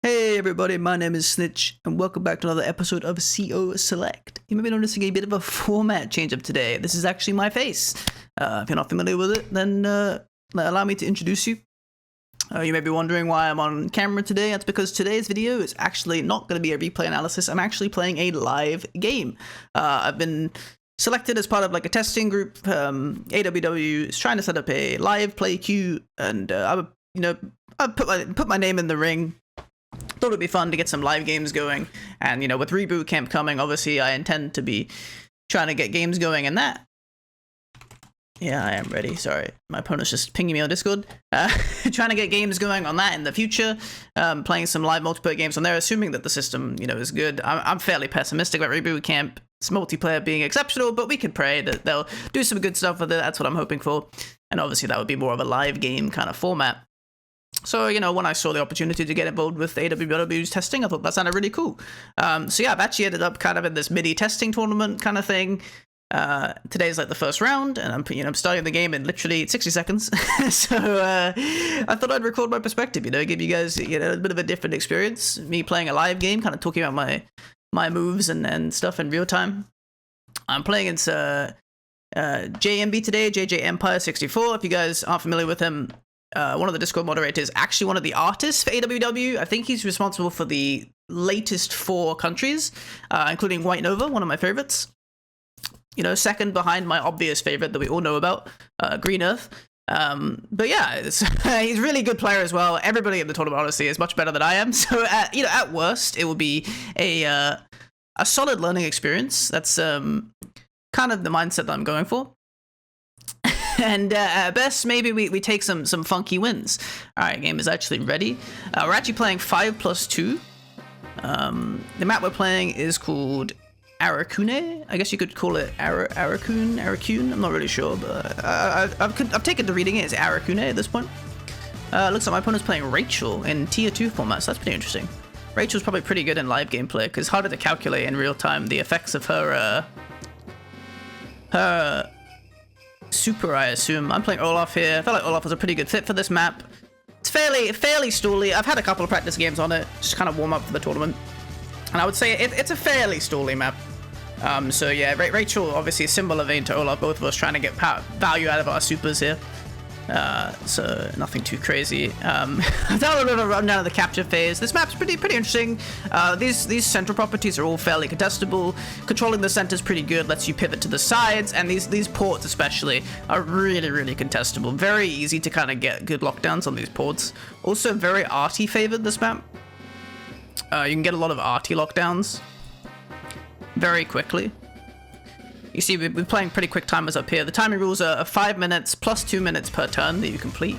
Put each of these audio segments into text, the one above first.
Hey everybody, my name is Snitch, and welcome back to another episode of CO Select. You may be noticing a bit of a format change up today. This is actually my face. If you're not familiar with it, then allow me to introduce you. You may be wondering why I'm on camera today. That's because today's video is actually not going to be a replay analysis. I'm actually playing a live game. I've been selected as part of like a testing group. AWW is trying to set up a live play queue, and I put my name in the ring. Thought it'd be fun to get some live games going, and with Reboot Camp coming, obviously I intend to be trying to get games going in that. Yeah, I am ready. Sorry, my opponent's just pinging me on Discord. Trying to get games going on that in the future. Playing some live multiplayer games on there, assuming that the system, is good. I'm fairly pessimistic about Reboot Camp. It's multiplayer being exceptional, but we could pray that they'll do some good stuff with it. That's what I'm hoping for, and obviously that would be more of a live game kind of format. So, when I saw the opportunity to get involved with AWW's testing, I thought that sounded really cool. So yeah, I've actually ended up kind of in this MIDI testing tournament kind of thing. Today's like the first round, and I'm starting the game in literally 60 seconds. So I thought I'd record my perspective, give you guys a bit of a different experience. Me playing a live game, kind of talking about my moves and stuff in real time. I'm playing against JMB today, JJ Empire 64. If you guys aren't familiar with him, one of the Discord moderators, actually one of the artists for AWW. I think he's responsible for the latest 4 countries, including White Nova, one of my favorites. Second behind my obvious favorite that we all know about, Green Earth. But yeah, he's a really good player as well. Everybody in the tournament, honestly, is much better than I am. So, at worst, it will be a solid learning experience. That's kind of the mindset that I'm going for. And at best, maybe we take some funky wins. All right, game is actually ready. We're actually playing 5+2. The map we're playing is called Arakune. I guess you could call it Arakune. I'm not really sure, but I've taken to reading it as Arakune at this point. Looks like my opponent's playing Rachel in Tier 2 format, so that's pretty interesting. Rachel's probably pretty good in live gameplay, because it's harder to calculate in real time the effects of her super, I assume. I'm playing Olaf here. I feel like Olaf was a pretty good fit for this map. It's fairly stally. I've had a couple of practice games on it, just kind of warm up for the tournament. And I would say it's a fairly stally map. So yeah, Rachel, obviously a similar vein to Olaf, both of us trying to get value out of our supers here. So nothing too crazy. I've done a little bit of a rundown of the capture phase. This map's pretty interesting. These central properties are all fairly contestable. Controlling the center is pretty good, lets you pivot to the sides, and these ports especially are really contestable. Very easy to kind of get good lockdowns on these ports. Also very arty favored, this map. You can get a lot of arty lockdowns very quickly. You see, we're playing pretty quick timers up here. The timing rules are 5 minutes plus 2 minutes per turn that you complete.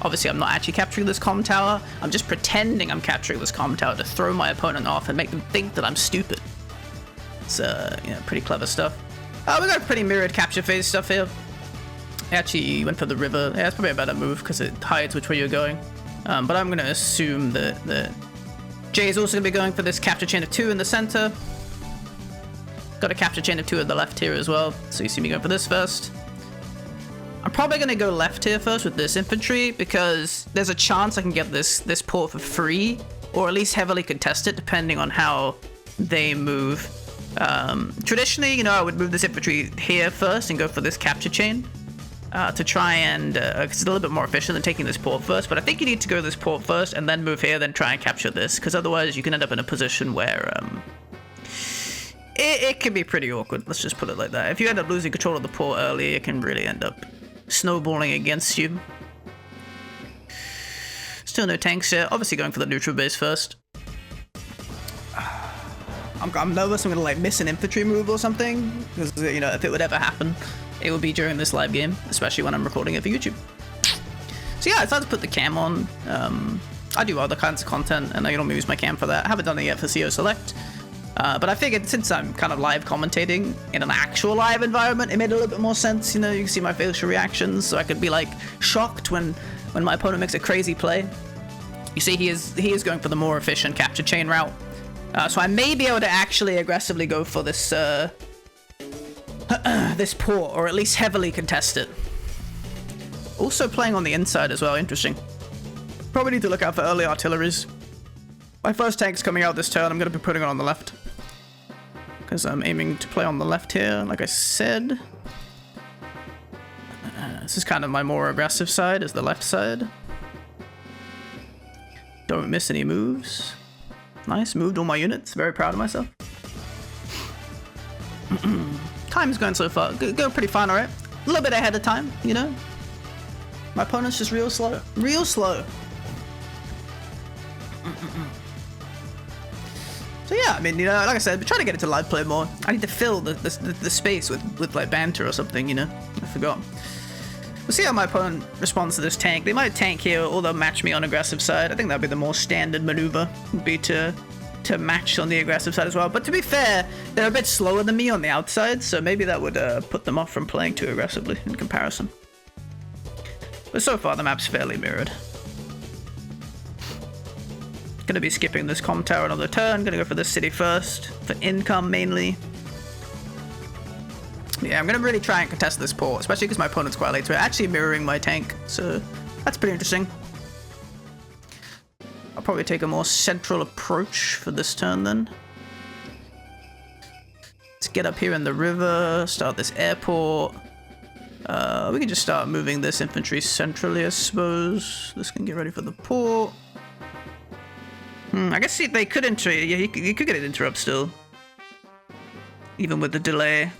Obviously, I'm not actually capturing this comm tower. I'm just pretending I'm capturing this comm tower to throw my opponent off and make them think that I'm stupid. It's, pretty clever stuff. We got pretty mirrored capture phase stuff here. I actually went for the river. Yeah, it's probably a better move because it hides which way you're going. But I'm going to assume that Jay is also going to be going for this capture chain of 2 in the center. Got a capture chain of 2 at the left here as well, so you see me going for this first. I'm probably going to go left here first with this infantry, because there's a chance I can get this port for free, or at least heavily contest it, depending on how they move. Traditionally, I would move this infantry here first and go for this capture chain to try and, because it's a little bit more efficient than taking this port first, but I think you need to go this port first and then move here, then try and capture this, because otherwise you can end up in a position where it can be pretty awkward, let's just put it like that. If you end up losing control of the port early, it can really end up snowballing against you. Still no tanks yet. Obviously going for the neutral base first. I'm nervous I'm gonna miss an infantry move or something, because if it would ever happen, it would be during this live game, especially when I'm recording it for YouTube. So yeah, I decided to put the cam on. I do other kinds of content, and I don't use my cam for that. I haven't done it yet for CO Select. But I figured since I'm kind of live commentating in an actual live environment, it made a little bit more sense. You can see my facial reactions, so I could be shocked when my opponent makes a crazy play. You see, he is going for the more efficient capture chain route. So I may be able to actually aggressively go for this this port, or at least heavily contest it. Also playing on the inside as well. Interesting. Probably need to look out for early artilleries. My first tank's coming out this turn. I'm going to be putting it on the left. Because I'm aiming to play on the left here, like I said. This is kind of my more aggressive side, is the left side. Don't miss any moves. Nice, moved all my units. Very proud of myself. Time's going so far. Go pretty fine, alright? A little bit ahead of time, you know? My opponent's just real slow. Real slow. So yeah, I mean, you know, like I said, trying to get into live play more. I need to fill the space with like banter or something, you know? I forgot. We'll see how my opponent responds to this tank. They might tank here, or they'll match me on aggressive side. I think that'd be the more standard maneuver, would be to match on the aggressive side as well. But to be fair, they're a bit slower than me on the outside, so maybe that would put them off from playing too aggressively in comparison. But so far, the map's fairly mirrored. Gonna be skipping this comm tower another turn. Gonna go for this city first, for income mainly. Yeah, I'm gonna really try and contest this port, especially because my opponent's quite late to it. Actually mirroring my tank, so that's pretty interesting. I'll probably take a more central approach for this turn then. Let's get up here in the river, start this airport. We can just start moving this infantry centrally, I suppose. This can get ready for the port. I guess they could enter. Yeah, he could get an interrupt still, even with the delay.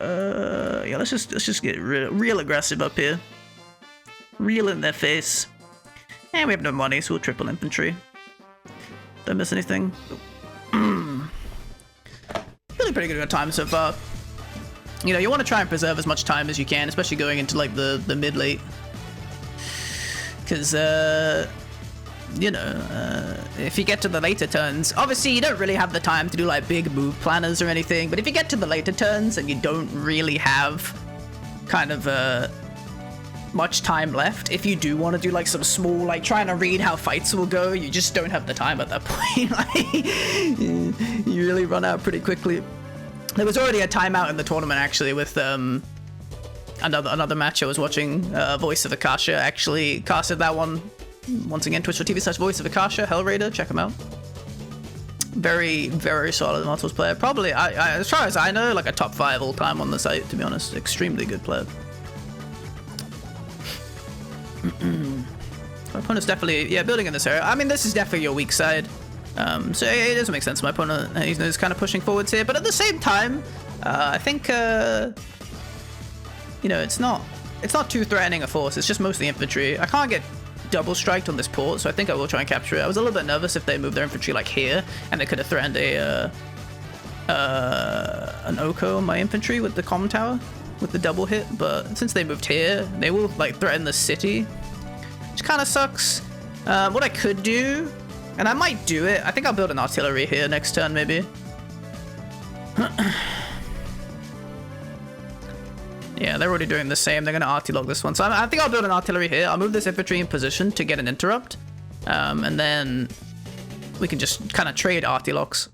Yeah, let's just get real aggressive up here, real in their face. And we have no money, so we'll triple infantry. Don't miss anything. Feeling pretty good at time so far. You know, you want to try and preserve as much time as you can, especially going into like the mid-late, because you know, if you get to the later turns, obviously you don't really have the time to do like big move planners or anything, but if you get to the later turns and you don't really have kind of much time left, if you do want to do like some small, like trying to read how fights will go, you just don't have the time at that point. Like, you really run out pretty quickly. There was already a timeout in the tournament actually with another match I was watching. Voice of Akasha actually casted that one. Once again, twitch.tv/Voice of Akasha, Hellraider, check him out. Very, very solid multiples player. Probably, as far as I know, like a top 5 all time on the site, to be honest. Extremely good player. My opponent's definitely, yeah, building in this area. I mean, this is definitely your weak side. So it doesn't make sense. My opponent, he's kind of pushing forwards here, but at the same time, I think, you know, it's not too threatening a force. It's just mostly infantry. I can't get double striked on this port, so I think I will try and capture it. I was a little bit nervous if they moved their infantry like here, and they could have threatened an Oko on my infantry with the comm tower, with the double hit, but since they moved here, they will like threaten the city, which kind of sucks. What I could do, and I might do it, I think I'll build an artillery here next turn maybe. Yeah, they're already doing the same. They're going to artillery this one. So I think I'll build an artillery here. I'll move this infantry in position to get an interrupt. And then we can just kind of trade artilocks.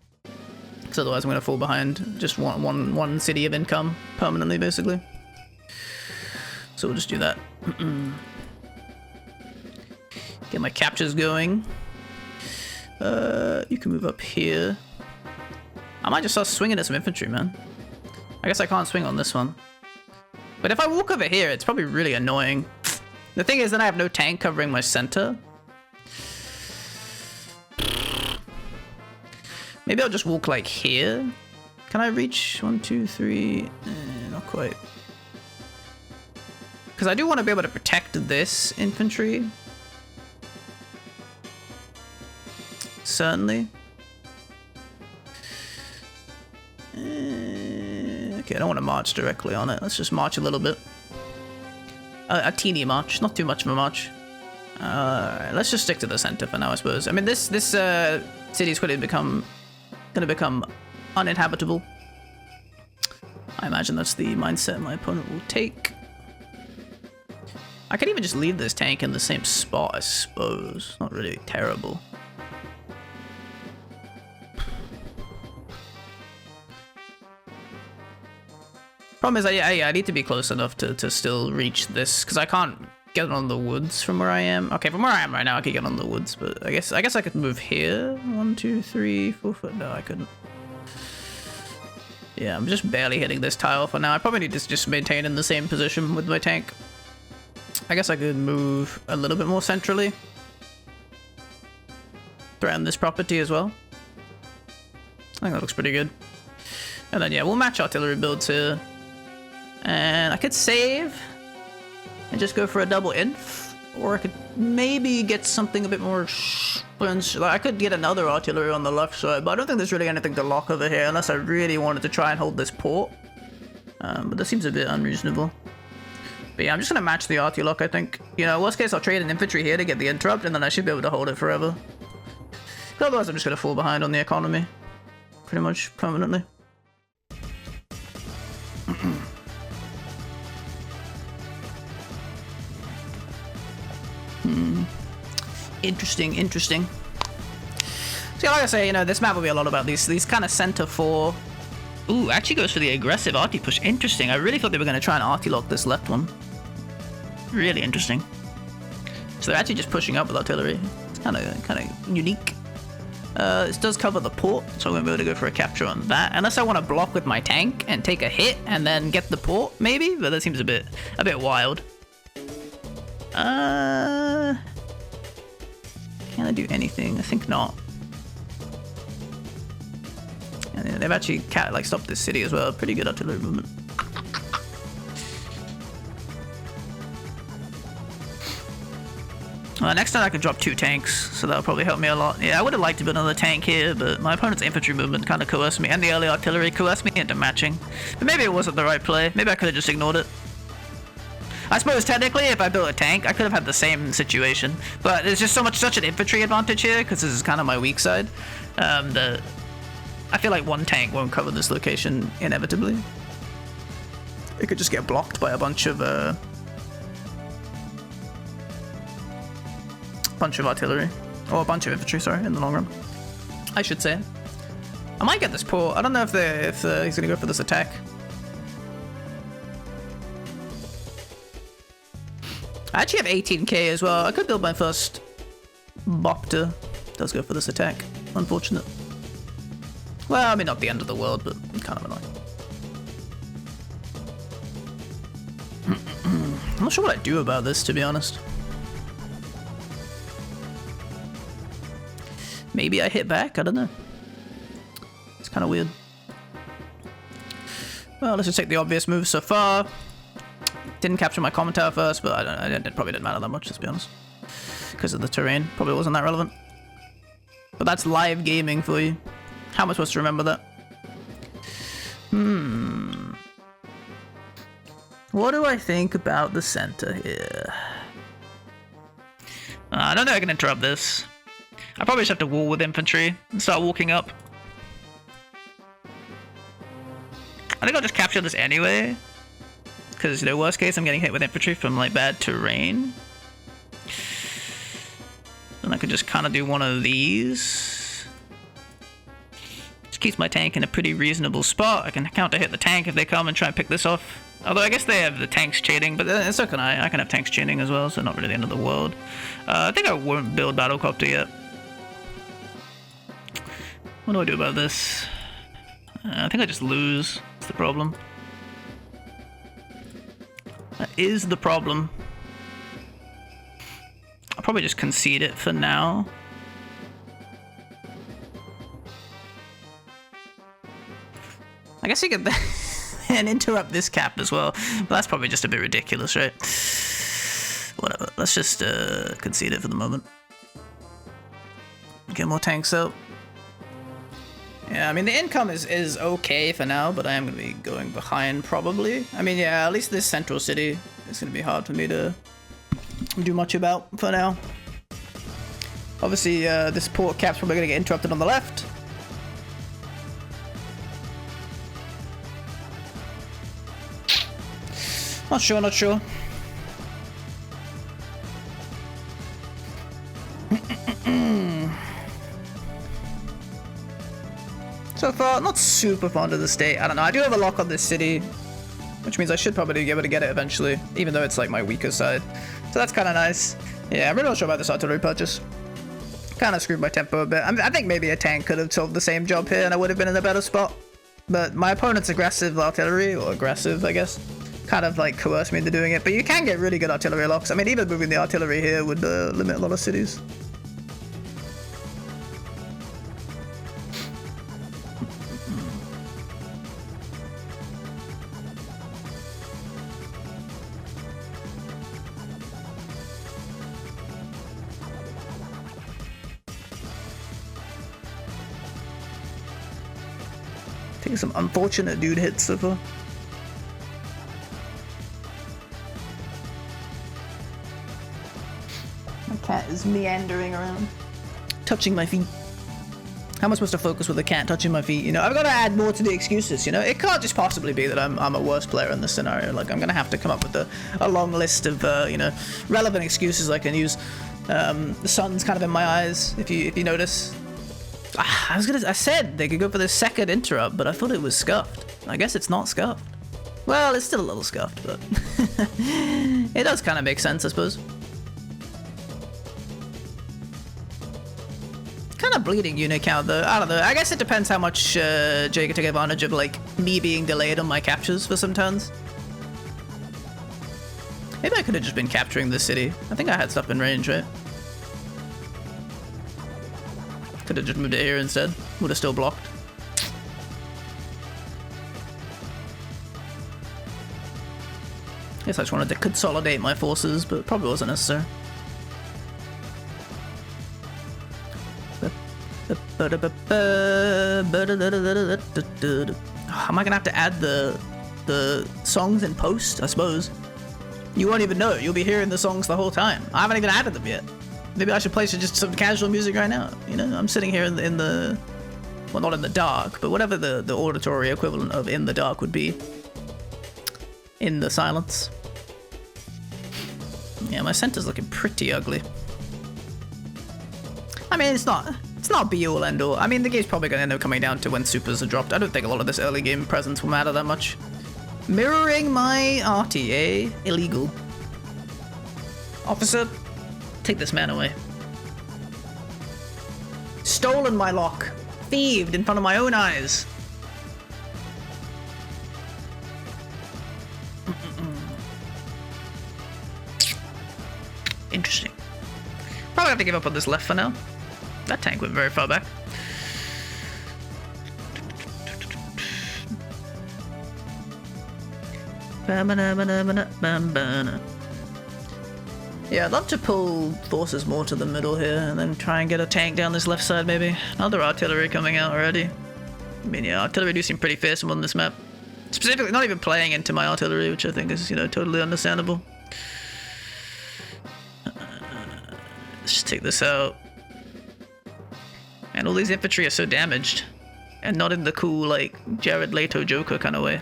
Because otherwise I'm going to fall behind. Just one city of income permanently, basically. So we'll just do that. Get my captures going. You can move up here. I might just start swinging at some infantry, man. I guess I can't swing on this one. But if I walk over here, it's probably really annoying. The thing is, then I have no tank covering my center. Maybe I'll just walk like here. Can I reach 1, 2, 3? Not quite. Because I do want to be able to protect this infantry. Certainly. Okay, I don't want to march directly on it. Let's just march a little bit. A teeny march, not too much of a march. Let's just stick to the center for now, I suppose. I mean, this city is going to become uninhabitable. I imagine that's the mindset my opponent will take. I could even just leave this tank in the same spot, I suppose. Not really terrible. Problem is, I need to be close enough to still reach this, because I can't get on the woods from where I am. Okay, from where I am right now, I could get on the woods, but I guess I could move here. 1, 2, 3, 4 foot. No, I couldn't. Yeah, I'm just barely hitting this tile for now. I probably need to just maintain in the same position with my tank. I guess I could move a little bit more centrally. Threaten this property as well. I think that looks pretty good. And then, yeah, we'll match artillery builds here. And I could save and just go for a double inf. Or I could maybe get something a bit more... I could get another artillery on the left side, but I don't think there's really anything to lock over here unless I really wanted to try and hold this port. But that seems a bit unreasonable. But yeah, I'm just going to match the arty lock, I think. You know, worst case, I'll trade an infantry here to get the interrupt, and then I should be able to hold it forever. But otherwise, I'm just going to fall behind on the economy. Pretty much permanently. Interesting. So yeah, like I say, you know, this map will be a lot about these kind of center for... Ooh, actually goes for the aggressive arty push. Interesting. I really thought they were going to try and arty lock this left one. Really interesting. So they're actually just pushing up with artillery. It's kind of unique. This does cover the port, so I'm going to be able to go for a capture on that. Unless I want to block with my tank and take a hit and then get the port, maybe? But that seems a bit wild. Can I do anything? I think not. And they've actually stopped this city as well. Pretty good artillery movement. Next time I can drop 2 tanks, so that'll probably help me a lot. Yeah, I would have liked to build another tank here, but my opponent's infantry movement kind of coerced me, and the early artillery coerced me into matching. But maybe it wasn't the right play. Maybe I could have just ignored it. I suppose technically, if I built a tank, I could have had the same situation. But there's just such an infantry advantage here, because this is kind of my weak side, that I feel like one tank won't cover this location inevitably. It could just get blocked by a bunch of artillery. Or a bunch of infantry, sorry, in the long run. I should say. I might get this port. I don't know if he's going to go for this attack. I actually have 18k as well. I could build my first Bopter. Does go for this attack. Unfortunate. Well, I mean, not the end of the world, but kind of annoying. I'm not sure what I do about this, to be honest. Maybe I hit back? I don't know. It's kind of weird. Well, let's just take the obvious move so far. Didn't capture my common tower first, but it probably didn't matter that much, let's be honest. Because of the terrain. Probably wasn't that relevant. But that's live gaming for you. How am I supposed to remember that? What do I think about the center here? I don't think I can interrupt this. I probably just have to wall with infantry and start walking up. I think I'll just capture this anyway. Because, you know, worst case, I'm getting hit with infantry from, like, bad terrain. Then I could just kind of do one of these. Just keeps my tank in a pretty reasonable spot. I can counter hit the tank if they come and try and pick this off. Although I guess they have the tanks chaining, but so can I. I can have tanks chaining as well, so not really the end of the world. I think I won't build Battlecopter yet. What do I do about this? I think I just lose. That's the problem. That is the problem. I'll probably just concede it for now. I guess you could and interrupt this cap as well, but that's probably just a bit ridiculous, right? Whatever, let's just concede it for the moment. Get more tanks out. Yeah, I mean, the income is okay for now, but I am going to be going behind, probably. I mean, yeah, at least this central city is going to be hard for me to do much about for now. Obviously, this port cap's probably going to get interrupted on the left. Not sure. So far, not super fond of the state. I don't know. I do have a lock on this city, which means I should probably be able to get it eventually, even though it's like my weaker side. So that's kind of nice. Yeah, I'm really not sure about this artillery purchase. Kind of screwed my tempo a bit. I think maybe a tank could have solved the same job here and I would have been in a better spot. But my opponent's aggressive artillery, or aggressive, I guess, kind of like coerced me into doing it. But you can get really good artillery locks. I mean, even moving the artillery here would limit a lot of cities. Taking some unfortunate dude hits so far. My cat is meandering around, touching my feet. How am I supposed to focus with a cat touching my feet? You know, I've got to add more to the excuses, you know? It can't just possibly be that I'm a worse player in this scenario. Like, I'm going to have to come up with a long list of, you know, relevant excuses I can use. The sun's kind of in my eyes, if you notice. I said they could go for the second interrupt, but I thought it was scuffed. I guess it's not scuffed. Well, it's still a little scuffed, but it does kind of make sense, I suppose. Kind of bleeding unit count, though. I don't know. I guess it depends how much Jay can take advantage of, like, me being delayed on my captures for some turns. Maybe I could have just been capturing this city. I think I had stuff in range, right? Could have just moved it here instead. Would have still blocked. Guess I just wanted to consolidate my forces, but probably wasn't necessary. Am I gonna have to add the songs in post? I suppose. You won't even know. You'll be hearing the songs the whole time. I haven't even added them yet. Maybe I should play just some casual music right now. You know, I'm sitting here in the well, not in the dark, but whatever the auditory equivalent of in the dark would be. In the silence. Yeah, my center's looking pretty ugly. I mean, it's not be all end all. I mean, the game's probably gonna end up coming down to when supers are dropped. I don't think a lot of this early game presence will matter that much. Mirroring my arty, eh? Illegal. Officer, take this man away. Stolen my lock. Thieved in front of my own eyes. Interesting. Probably have to give up on this left for now. That tank went very far back. Yeah, I'd love to pull forces more to the middle here and then try and get a tank down this left side maybe. Another artillery coming out already. I mean, yeah, artillery do seem pretty fearsome on this map. Specifically, not even playing into my artillery, which I think is, you know, totally understandable. Let's just take this out. And all these infantry are so damaged. And not in the cool, like, Jared Leto Joker kind of way.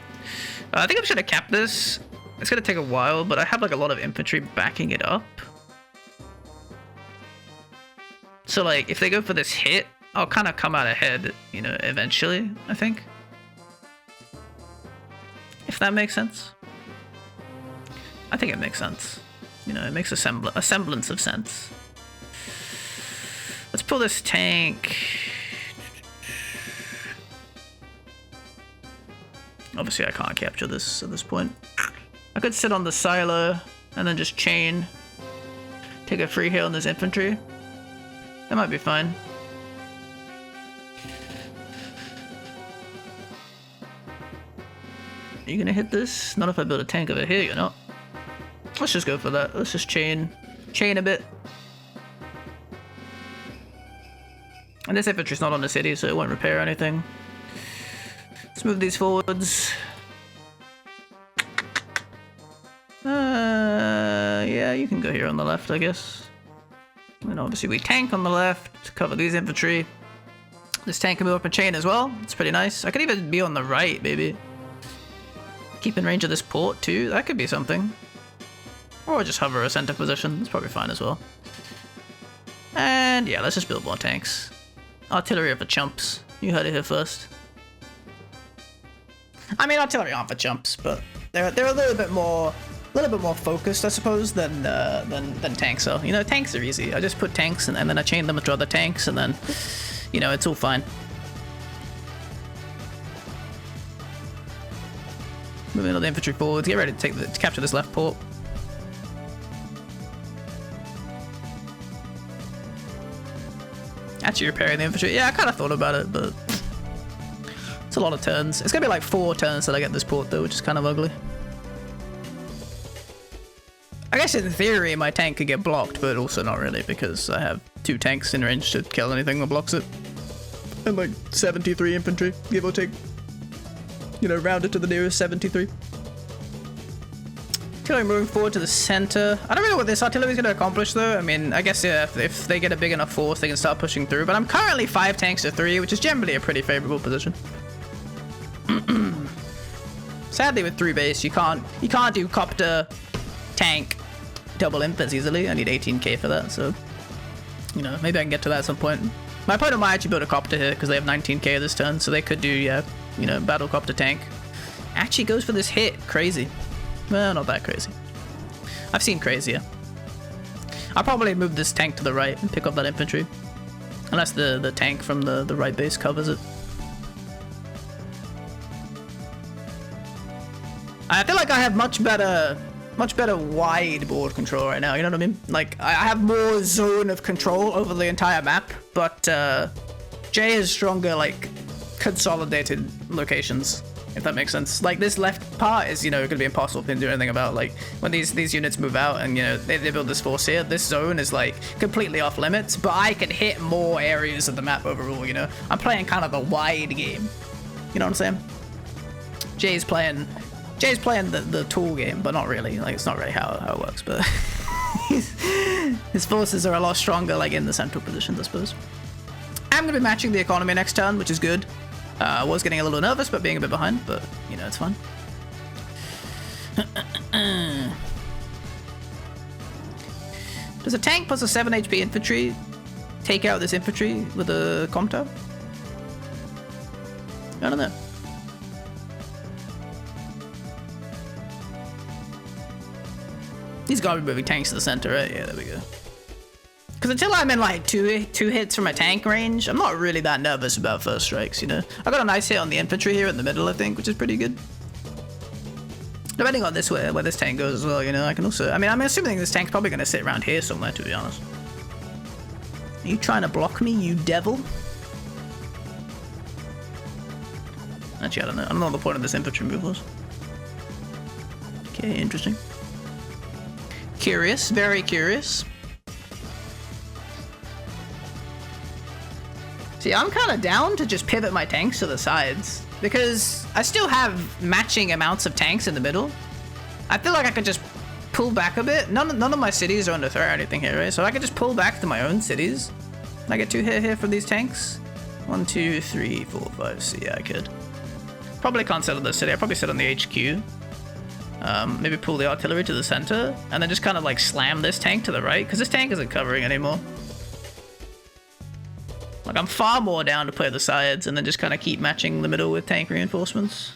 I think I'm just gonna cap this. It's gonna take a while, but I have like a lot of infantry backing it up. So like, if they go for this hit, I'll kind of come out ahead, you know, eventually, I think. If that makes sense. I think it makes sense. You know, it makes a semblance of sense. Let's pull this tank. Obviously, I can't capture this at this point. I could sit on the silo and then just chain. Take a free hit on this infantry. That might be fine. Are you gonna hit this? Not if I build a tank over here, you're not. Let's just go for that. Let's just chain a bit. And this infantry's not on the city, so it won't repair anything. Let's move these forwards. Yeah, you can go here on the left, I guess. And obviously we tank on the left, cover these infantry. This tank can move up and chain as well. It's pretty nice. I could even be on the right, maybe. Keep in range of this port too. That could be something. Or just hover a center position. That's probably fine as well. And yeah, let's just build more tanks. Artillery are for chumps. You heard it here first. I mean, artillery aren't for chumps, but they're a little bit more little bit more focused, I suppose, than tanks are. You know, tanks are easy. I just put tanks and then I chain them to other tanks, and then, you know, it's all fine. Moving all the infantry forward. Get ready to capture this left port. Actually repairing the infantry. Yeah, I kind of thought about it, but it's a lot of turns. It's gonna be like 4 turns till I get this port though, which is kind of ugly. I guess in theory my tank could get blocked, but also not really, because I have 2 tanks in range to kill anything that blocks it. And like 73 infantry, give or take. You know, round it to the nearest 73. Artillery moving forward to the center. I don't really know what this artillery is going to accomplish though. I mean, I guess yeah, if they get a big enough force, they can start pushing through. But I'm currently 5 tanks to 3, which is generally a pretty favorable position. Sadly, with 3 base, you can't do copter, tank, double imp as easily. I need 18k for that, so you know, maybe I can get to that at some point. My opponent might actually build a copter here because they have 19k this turn, so they could do, yeah, you know, battle copter tank. Actually goes for this hit. Crazy. Well, not that crazy. I've seen crazier. I'll probably move this tank to the right and pick up that infantry. Unless the tank from the right base covers it. I feel like I have much better wide board control right now, you know what I mean? Like, I have more zone of control over the entire map, but Jay has stronger, like, consolidated locations, if that makes sense. Like, this left part is, you know, going to be impossible for him to do anything about. Like, when these units move out and, you know, they build this force here, this zone is, like, completely off limits, but I can hit more areas of the map overall, you know? I'm playing kind of a wide game. You know what I'm saying? Jay's playing the tool game, but not really. Like, it's not really how it works, but his forces are a lot stronger, like, in the central positions, I suppose. I'm going to be matching the economy next turn, which is good. I was getting a little nervous about being a bit behind, but, you know, it's fine. Does a tank plus a 7 HP infantry take out this infantry with a Comto? I don't know. He's got to be moving tanks to the center, right? Yeah, there we go. Because until I'm in like two hits from a tank range, I'm not really that nervous about first strikes, you know? I got a nice hit on the infantry here in the middle, I think, which is pretty good. Depending on this way, where this tank goes as well, you know, I can also... I mean, I'm assuming this tank's probably going to sit around here somewhere, to be honest. Are you trying to block me, you devil? Actually, I don't know. I don't know what the point of this infantry move was. Okay, interesting. Curious, very curious. See, I'm kind of down to just pivot my tanks to the sides, because I still have matching amounts of tanks in the middle. I feel like I could just pull back a bit. None of my cities are under threat or anything here, right? So I could just pull back to my own cities. Can I get 2 hit here from these tanks? 1, 2, 3, 4, 5. So yeah, I could. Probably can't settle this city. I'll probably sit on the HQ. Maybe pull the artillery to the center, and then just kind of like slam this tank to the right, because this tank isn't covering anymore. Like, I'm far more down to play the sides and then just kind of keep matching the middle with tank reinforcements.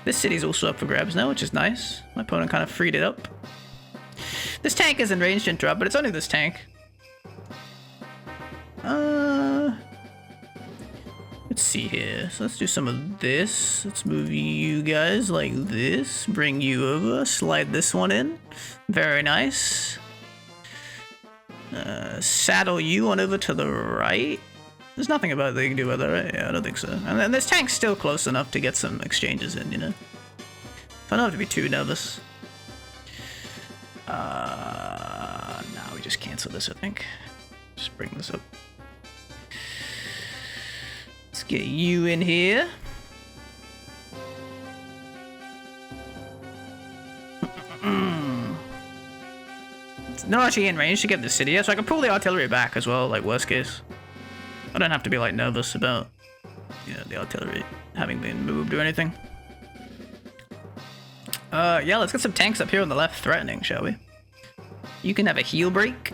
This city's also up for grabs now, which is nice. My opponent kind of freed it up. This tank is in range to interrupt, but it's only this tank. Let's see here. So let's do some of this. Let's move you guys like this. Bring you over. Slide this one in. Very nice. Saddle you on over to the right. There's nothing about that you can do with that, right? Yeah, I don't think so. And then this tank's still close enough to get some exchanges in, you know? I don't have to be too nervous. Nah, we just cancel this, I think. Just bring this up. Let's get you in here. Not actually in range to get the city yet, so I can pull the artillery back as well, like worst case. I don't have to be like nervous about, you know, the artillery having been moved or anything. Yeah, let's get some tanks up here on the left threatening, shall we? You can have a heel break.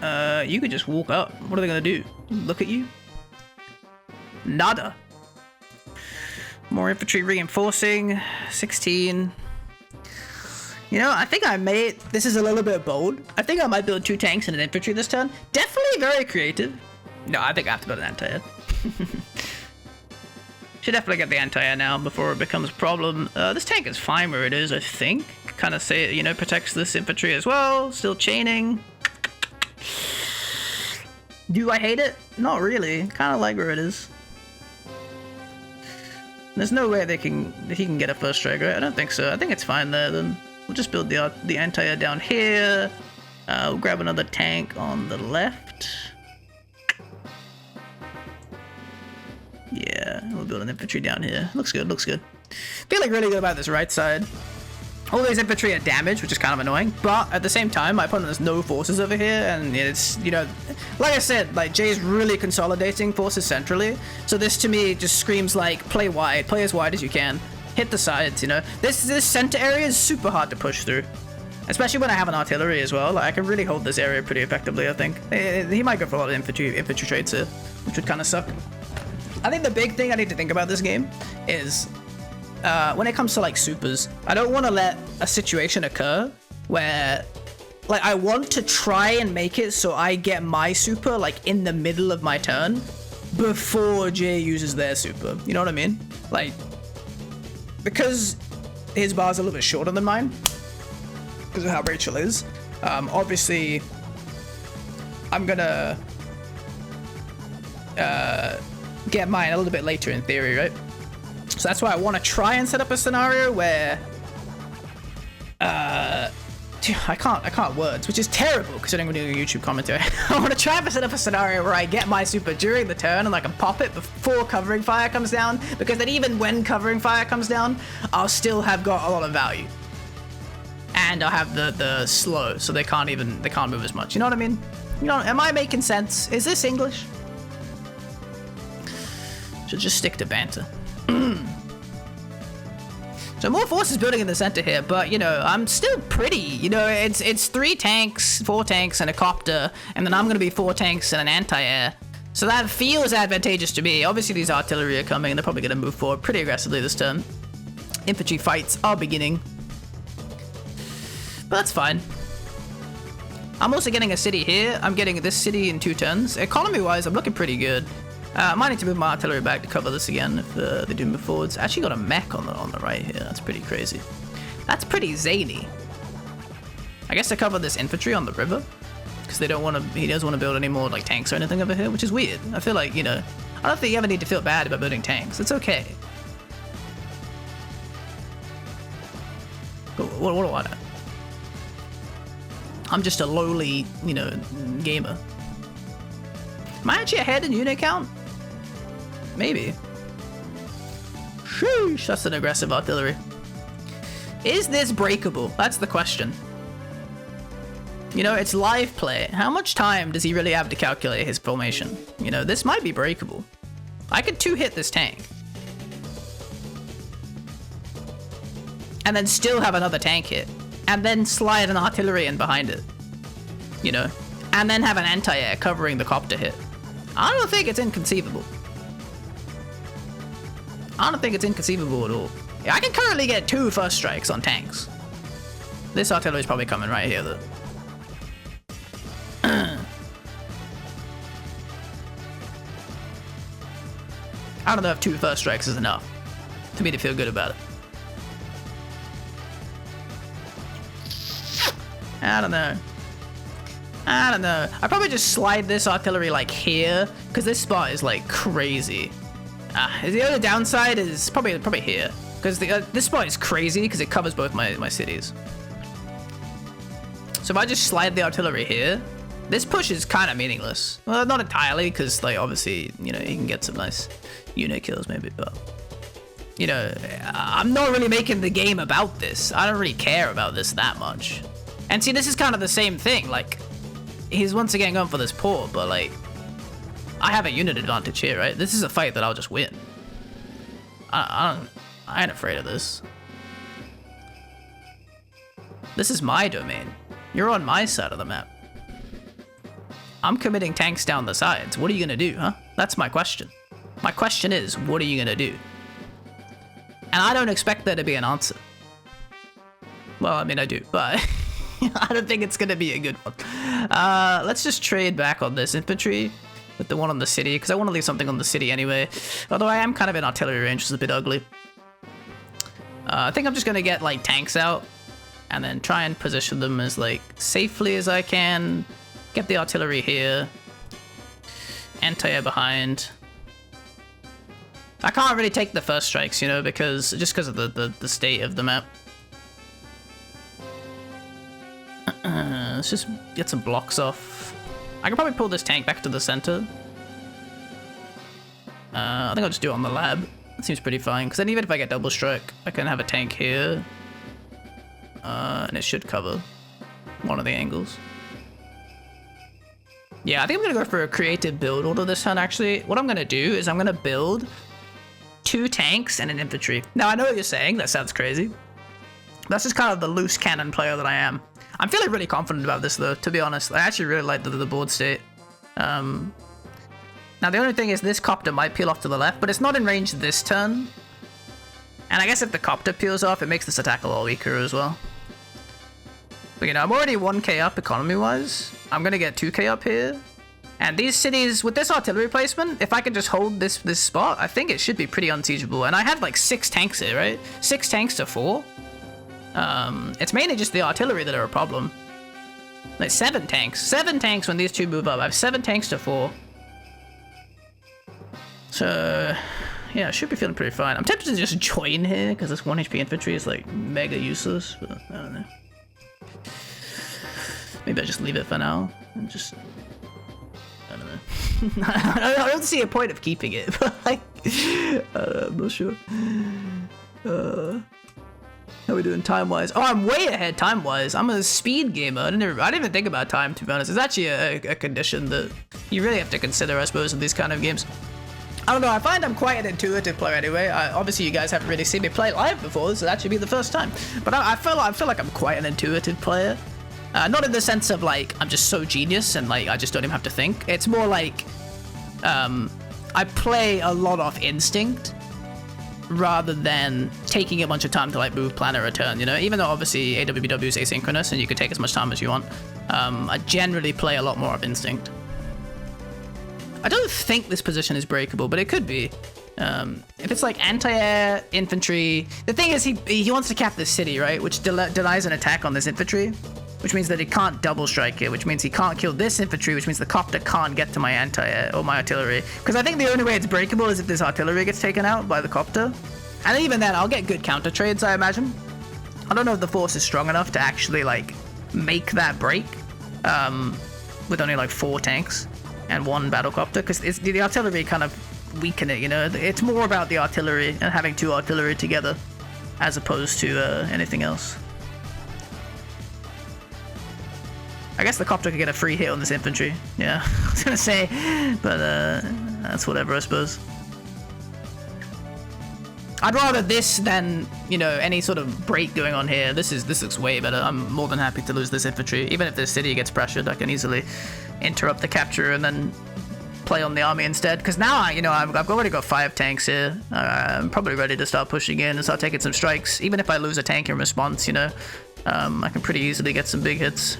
You could just walk up. What are they gonna do? Look at you? Nada. More infantry reinforcing. 16. You know, I think I may... This is a little bit bold. I think I might build 2 tanks and an infantry this turn. Definitely very creative. No, I think I have to build an anti-air. Should definitely get the anti-air now before it becomes a problem. This tank is fine where it is, I think. Kind of say, you know, protects this infantry as well. Still chaining. Do I hate it? Not really. Kind of like where it is. There's no way he can get a first strike, right? I don't think so. I think it's fine there then. We'll just build the anti-air down here. We'll grab another tank on the left. Yeah, we'll build an infantry down here. Looks good, looks good. Feeling really good about this right side. All these infantry are damaged, which is kind of annoying, but at the same time, my opponent has no forces over here, and it's, you know, like I said, like, Jay's really consolidating forces centrally, so this to me just screams like, play wide, play as wide as you can, hit the sides, you know. This center area is super hard to push through, especially when I have an artillery as well. Like, I can really hold this area pretty effectively, I think. He might go for a lot of infantry traits here, which would kind of suck. I think the big thing I need to think about this game is when it comes to like supers, I don't want to let a situation occur where like I want to try and make it so I get my super like in the middle of my turn before Jay uses their super. You know what I mean? Like, because his bar's a little bit shorter than mine because of how Rachel is. Obviously, I'm gonna get mine a little bit later in theory, right? So that's why I want to try and set up a scenario where I can't words, which is terrible considering we're doing a YouTube commentary. I want to try and set up a scenario where I get my super during the turn and I can pop it before covering fire comes down, because then even when covering fire comes down, I'll still have got a lot of value. And I'll have the slow, so they can't move as much. You know what I mean? You know, am I making sense? Is this English? Should just stick to banter. So more forces building in the center here, but you know, I'm still pretty. You know, it's 3 tanks, 4 tanks, and a copter, and then I'm gonna be 4 tanks and an anti-air. So that feels advantageous to me. Obviously, these artillery are coming, and they're probably gonna move forward pretty aggressively this turn. Infantry fights are beginning, but that's fine. I'm also getting a city here. I'm getting this city in 2 turns. Economy-wise, I'm looking pretty good. I might need to move my artillery back to cover this again if they do move forwards. Actually got a mech on the right here. That's pretty crazy. That's pretty zany. I guess to cover this infantry on the river, because they don't want to. He doesn't want to build any more like tanks or anything over here, which is weird. I feel like, you know, I don't think you ever need to feel bad about building tanks. It's okay. What do I know? I'm just a lowly, you know, gamer. Am I actually ahead in unit count? Maybe. Sheesh, that's an aggressive artillery. Is this breakable? That's the question. You know, it's live play. How much time does he really have to calculate his formation? You know, this might be breakable. I could 2-hit this tank. And then still have another tank hit. And then slide an artillery in behind it. You know? And then have an anti-air covering the copter hit. I don't think it's inconceivable. I don't think it's inconceivable at all. Yeah, I can currently get 2 first strikes on tanks. This artillery is probably coming right here, though. I don't know if 2 first strikes is enough for me to feel good about it. I don't know. I probably just slide this artillery like here, because this spot is like crazy. The other downside is probably here, because this spot is crazy because it covers both my cities. So if I just slide the artillery here, this push is kind of meaningless. Well, not entirely, because like obviously, you know, you can get some nice unit kills maybe, but you know, I'm not really making the game about this. I don't really care about this that much. And see, this is kind of the same thing. Like, he's once again going for this port, but like, I have a unit advantage here, right? This is a fight that I'll just win. I ain't afraid of this. This is my domain. You're on my side of the map. I'm committing tanks down the sides. What are you gonna do, huh? That's my question. My question is, what are you gonna do? And I don't expect there to be an answer. Well, I mean, I do, but I don't think it's gonna be a good one. Let's just trade back on this infantry with the one on the city, because I want to leave something on the city anyway. Although I am kind of in artillery range, which is a bit ugly. I think I'm just gonna get like tanks out and then try and position them as like safely as I can. Get the artillery here. Anti-air behind. I can't really take the first strikes, you know, because of the state of the map. Let's just get some blocks off. I can probably pull this tank back to the center. I think I'll just do it on the lab. That seems pretty fine, because then even if I get double strike, I can have a tank here. And it should cover one of the angles. Yeah, I think I'm going to go for a creative build order this turn, actually. What I'm going to do is I'm going to build 2 tanks and an infantry. Now, I know what you're saying. That sounds crazy. That's just kind of the loose cannon player that I am. I'm feeling really confident about this, though, to be honest. I actually really like the board state. Now, the only thing is this copter might peel off to the left, but it's not in range this turn. And I guess if the copter peels off, it makes this attack a lot weaker as well. But, you know, I'm already 1k up economy-wise. I'm going to get 2k up here. And these cities, with this artillery placement, if I can just hold this spot, I think it should be pretty unsiegeable. And I have, like, 6 tanks here, right? 6 tanks to 4. It's mainly just the artillery that are a problem. Like, 7 tanks. 7 tanks when these 2 move up. I have 7 tanks to 4. So, yeah, I should be feeling pretty fine. I'm tempted to just join here, because this 1 HP infantry is, like, mega useless. But I don't know. Maybe I just leave it for now and just, I don't know. I don't see a point of keeping it, but like, I'm not sure. How are we doing time-wise? Oh, I'm way ahead time-wise. I'm a speed gamer. I didn't even think about time, to be honest. It's actually a condition that you really have to consider, I suppose, in these kind of games. I don't know, I find I'm quite an intuitive player anyway. Obviously, you guys haven't really seen me play live before. This will actually be the first time. But I feel like I'm quite an intuitive player. Not in the sense of like I'm just so genius and like I just don't even have to think. It's more like I play a lot off instinct rather than taking a bunch of time to like move, plan, or return. You know, even though obviously AWBW is asynchronous and you can take as much time as you want, I generally play a lot more of instinct. I don't think this position is breakable, but it could be. If it's like anti-air infantry, the thing is he wants to cap this city, right? Which denies an attack on this infantry. Which means that he can't double strike it, which means he can't kill this infantry, which means the copter can't get to my anti-air or my artillery. Because I think the only way it's breakable is if this artillery gets taken out by the copter. And even then, I'll get good counter trades, I imagine. I don't know if the force is strong enough to actually, like, make that break with only, like, 4 tanks and 1 battlecopter, because the artillery kind of weaken it, you know? It's more about the artillery and having 2 artillery together as opposed to anything else. I guess the copter could get a free hit on this infantry. Yeah, I was gonna say, but that's whatever, I suppose. I'd rather this than, you know, any sort of break going on here. This looks way better. I'm more than happy to lose this infantry. Even if this city gets pressured, I can easily interrupt the capture and then play on the army instead. Because now, you know, I've already got 5 tanks here. I'm probably ready to start pushing in and start taking some strikes. Even if I lose a tank in response, you know, I can pretty easily get some big hits.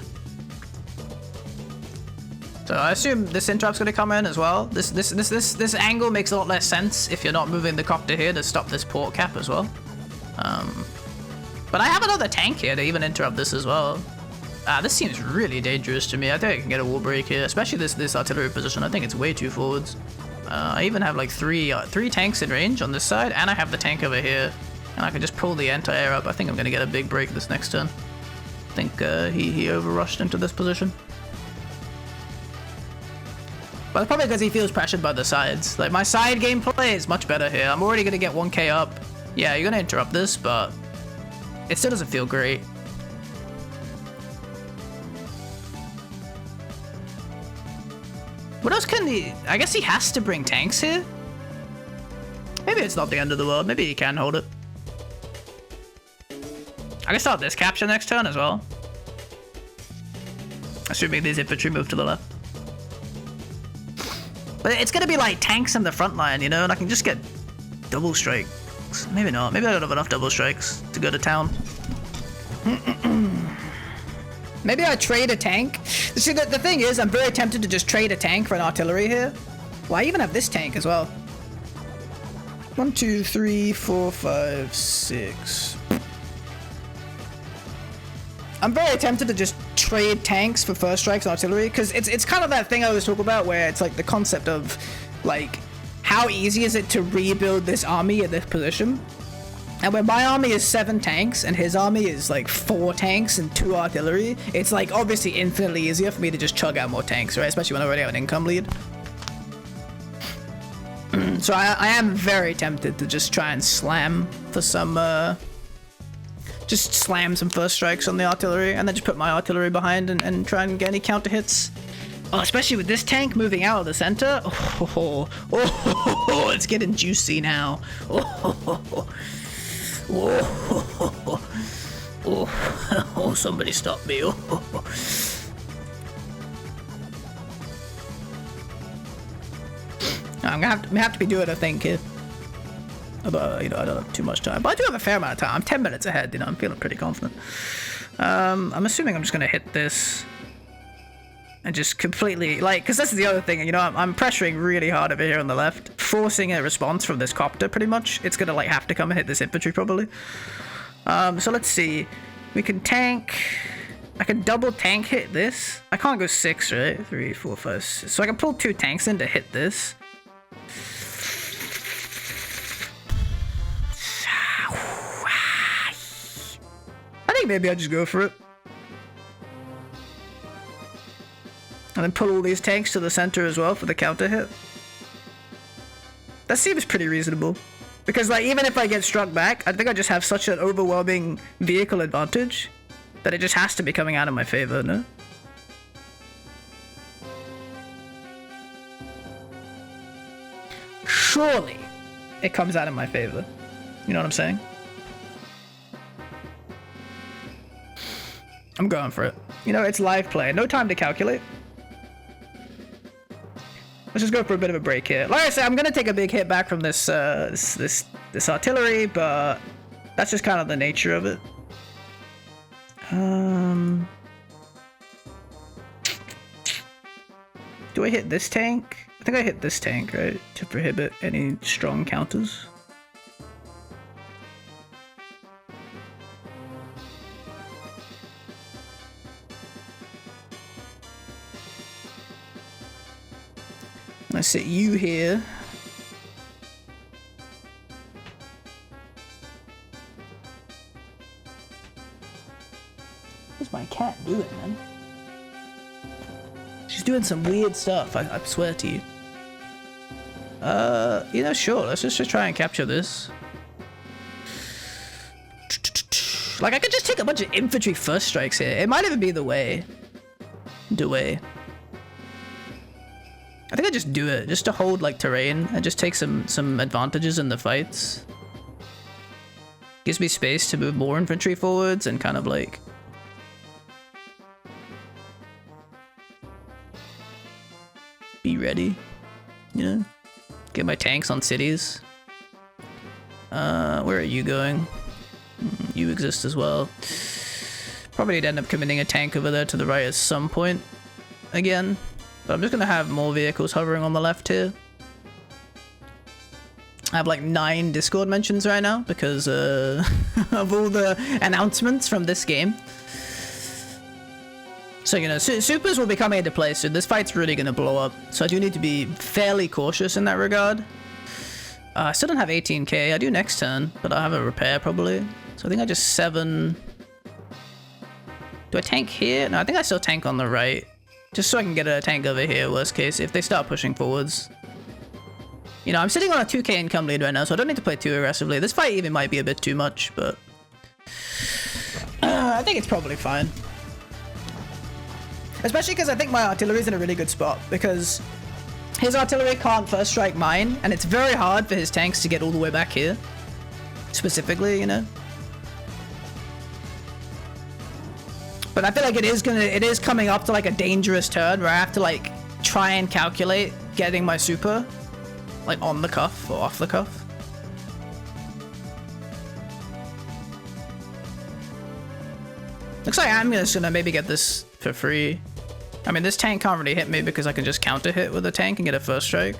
So I assume this interrupt's gonna come in as well. This angle makes a lot less sense if you're not moving the copter here to stop this port cap as well. But I have another tank here to even interrupt this as well. This seems really dangerous to me. I think I can get a wall break here, especially this artillery position. I think it's way too forwards. I even have like three tanks in range on this side, and I have the tank over here, and I can just pull the anti-air up. I think I'm gonna get a big break this next turn. I think he overrushed into this position. But it's probably because he feels pressured by the sides. Like, my side gameplay is much better here. I'm already gonna get 1k up. Yeah, you're gonna interrupt this, but it still doesn't feel great. What else can he... I guess he has to bring tanks here? Maybe it's not the end of the world. Maybe he can hold it. I can start this capture next turn as well. Assuming these infantry move to the left. But it's gonna be like tanks in the front line, you know, and I can just get double strike strikes. Maybe not. Maybe I don't have enough double strikes to go to town. Maybe I trade a tank. See, the thing is, I'm very tempted to just trade a tank for an artillery here. Well, I even have this tank as well. 1, 2, 3, 4, 5, 6. I'm very tempted to just trade tanks for first strikes and artillery, because it's kind of that thing I was talking about where it's like the concept of, like, how easy is it to rebuild this army at this position? And when my army is 7 tanks and his army is like 4 tanks and 2 artillery, it's like obviously infinitely easier for me to just chug out more tanks, right? Especially when I already have an income lead. So I am very tempted to just try and slam for some, just slam some first strikes on the artillery and then just put my artillery behind and try and get any counter hits. Oh, especially with this tank moving out of the center. Oh, it's getting juicy now. Oh, somebody stop me. I'm gonna have to be doing a thing here. Although, you know, I don't have too much time, but I do have a fair amount of time. I'm 10 minutes ahead, you know, I'm feeling pretty confident. I'm assuming I'm just gonna hit this and just completely, like, because this is the other thing, you know, I'm pressuring really hard over here on the left, forcing a response from this copter pretty much. It's gonna like have to come and hit this infantry probably. So let's see. We can tank. I can double tank hit this. I can't go 6, right? 3, 4, 5, 6. So I can pull 2 tanks in to hit this. I think maybe I'll just go for it. And then pull all these tanks to the center as well for the counter hit. That seems pretty reasonable. Because like even if I get struck back, I think I just have such an overwhelming vehicle advantage that it just has to be coming out in my favor, no? Surely it comes out in my favor. You know what I'm saying? I'm going for it. You know, it's live play. No time to calculate. Let's just go for a bit of a break here. Like I said, I'm gonna take a big hit back from this this artillery, but that's just kind of the nature of it. Do I hit this tank? I think I hit this tank, right? To prohibit any strong counters. Let's sit you here. What's my cat doing, man? She's doing some weird stuff, I swear to you. You know, sure, let's just try and capture this. Like, I could just take a bunch of infantry first strikes here. It might even be the way. I think I just do it, just to hold, like, terrain, and just take some advantages in the fights. Gives me space to move more infantry forwards and kind of, like... be ready, you know? Get my tanks on cities. Where are you going? You exist as well. Probably need to end up committing a tank over there to the right at some point. Again. But I'm just gonna have more vehicles hovering on the left here. I have like 9 Discord mentions right now because of all the announcements from this game. So, you know, supers will be coming into play soon. This fight's really gonna blow up. So I do need to be fairly cautious in that regard. I still don't have 18k. I do next turn, but I have a repair probably. So I think I just 7... Do I tank here? No, I think I still tank on the right. Just so I can get a tank over here, worst case, if they start pushing forwards. You know, I'm sitting on a 2k income lead right now, so I don't need to play too aggressively. This fight even might be a bit too much, but... I think it's probably fine. Especially because I think my artillery's in a really good spot, because his artillery can't first strike mine, and it's very hard for his tanks to get all the way back here. Specifically, you know? But I feel like it is coming up to like a dangerous turn where I have to like try and calculate getting my super like on the cuff or off the cuff. Looks like I'm just gonna maybe get this for free. I mean, this tank can't really hit me because I can just counter hit with a tank and get a first strike.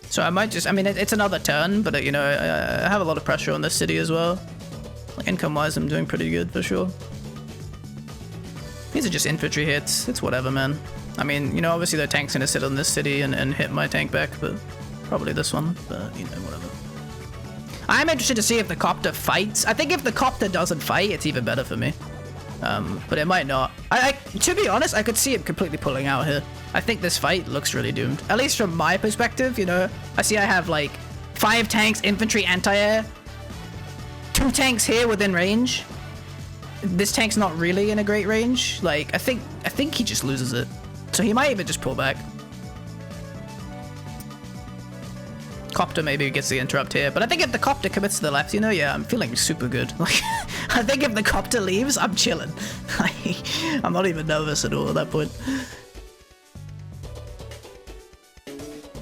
So I might just, I mean, it's another turn, but you know, I have a lot of pressure on this city as well. Like income-wise, I'm doing pretty good for sure. These are just infantry hits. It's whatever, man. I mean, you know, obviously the tank's gonna sit on this city and hit my tank back, but probably this one, but you know, whatever. I'm interested to see if the copter fights. I think if the copter doesn't fight, it's even better for me. But it might not. To be honest, I could see it completely pulling out here. I think this fight looks really doomed. At least from my perspective, you know. I see I have like 5 tanks, infantry, anti-air. 2 tanks here within range. This tank's not really in a great range. Like, I think he just loses it. So he might even just pull back. Copter maybe gets the interrupt here, but I think if the copter commits to the left, you know, yeah, I'm feeling super good. Like, I think if the copter leaves, I'm chilling. I'm not even nervous at all at that point. I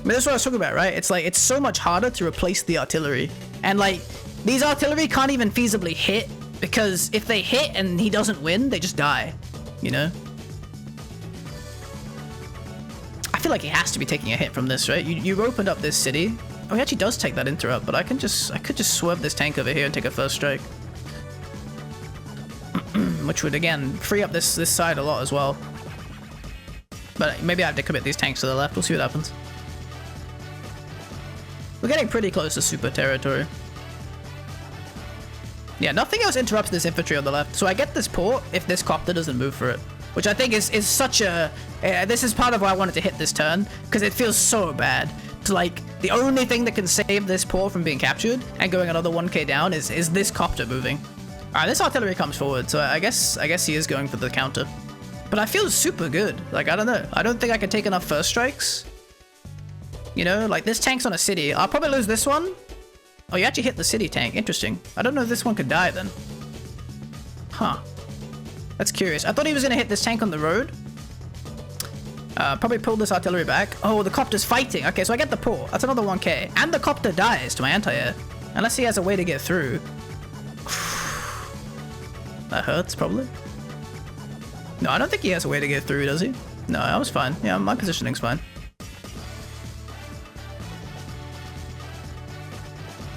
mean, that's what I was talking about, right? It's like, it's so much harder to replace the artillery. And like, these artillery can't even feasibly hit, because if they hit and he doesn't win, they just die, you know? I feel like he has to be taking a hit from this, right? You opened up this city. Oh, he actually does take that interrupt, but I could just swerve this tank over here and take a first strike. Which would, again, free up this side a lot as well. But maybe I have to commit these tanks to the left. We'll see what happens. We're getting pretty close to super territory. Yeah, nothing else interrupts this infantry on the left. So I get this port if this copter doesn't move for it. Which I think is such a... this is part of why I wanted to hit this turn. Because it feels so bad. To like, the only thing that can save this port from being captured and going another 1k down is this copter moving. Alright, this artillery comes forward. So I guess he is going for the counter. But I feel super good. Like, I don't know. I don't think I can take enough first strikes. You know, like this tank's on a city. I'll probably lose this one. Oh, you actually hit the city tank. Interesting. I don't know if this one could die then. Huh. That's curious. I thought he was going to hit this tank on the road. Probably pull this artillery back. Oh, the copter's fighting. Okay, so I get the pull. That's another 1k. And the copter dies to my anti-air. Unless he has a way to get through. That hurts, probably. No, I don't think he has a way to get through, does he? No, I was fine. Yeah, my positioning's fine.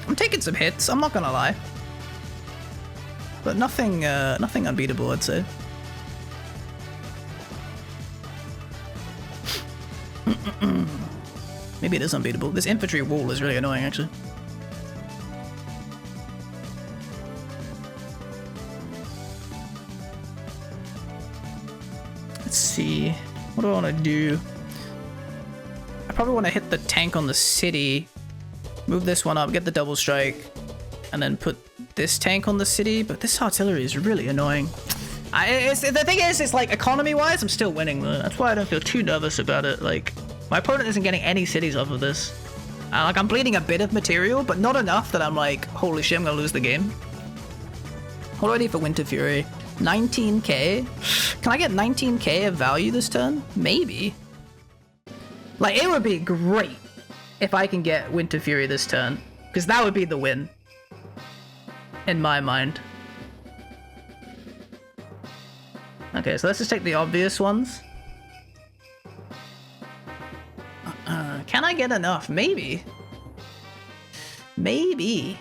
I'm taking some hits, I'm not gonna lie. But nothing, nothing unbeatable, I'd say. Maybe it is unbeatable. This infantry wall is really annoying, actually. Let's see. What do I want to do? I probably want to hit the tank on the city. Move this one up, get the double strike, and then put this tank on the city. But this artillery is really annoying. The thing is, it's like economy-wise, I'm still winning though. That's why I don't feel too nervous about it. Like, my opponent isn't getting any cities off of this. Like, I'm bleeding a bit of material, but not enough that I'm like, holy shit, I'm gonna lose the game. What do I need for Winter Fury? 19k? Can I get 19k of value this turn? Maybe. Like, it would be great if I can get Winter Fury this turn, because that would be the win. In my mind. Okay, so let's just take the obvious ones. Can I get enough? Maybe. Maybe.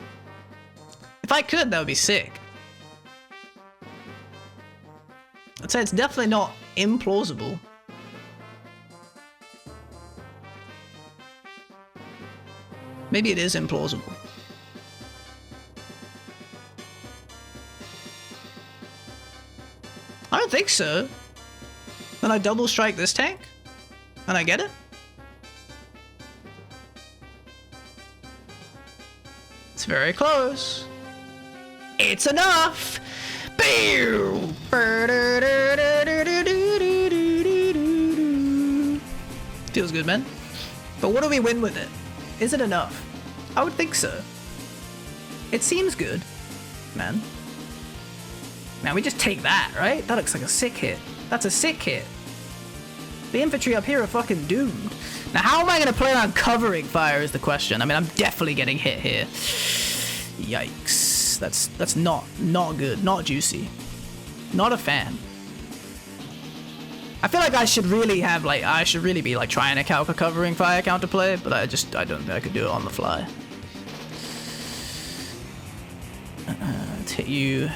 If I could, that would be sick. I'd say it's definitely not implausible. Maybe it is implausible. I don't think so. Then I double strike this tank? And I get it? It's very close. It's enough! Feels good, man. But what do we win with it? Is it enough? I would think so. It seems good, man. Man, we just take that, right? That looks like a sick hit. That's a sick hit. The infantry up here are fucking doomed. Now, how am I gonna plan on covering fire is the question. I mean, I'm definitely getting hit here. Yikes. That's not good, not juicy. Not a fan. I feel like I should really have, like, I should really be, like, trying to calc a covering fire counterplay, but I don't think I could do it on the fly. Let's hit you.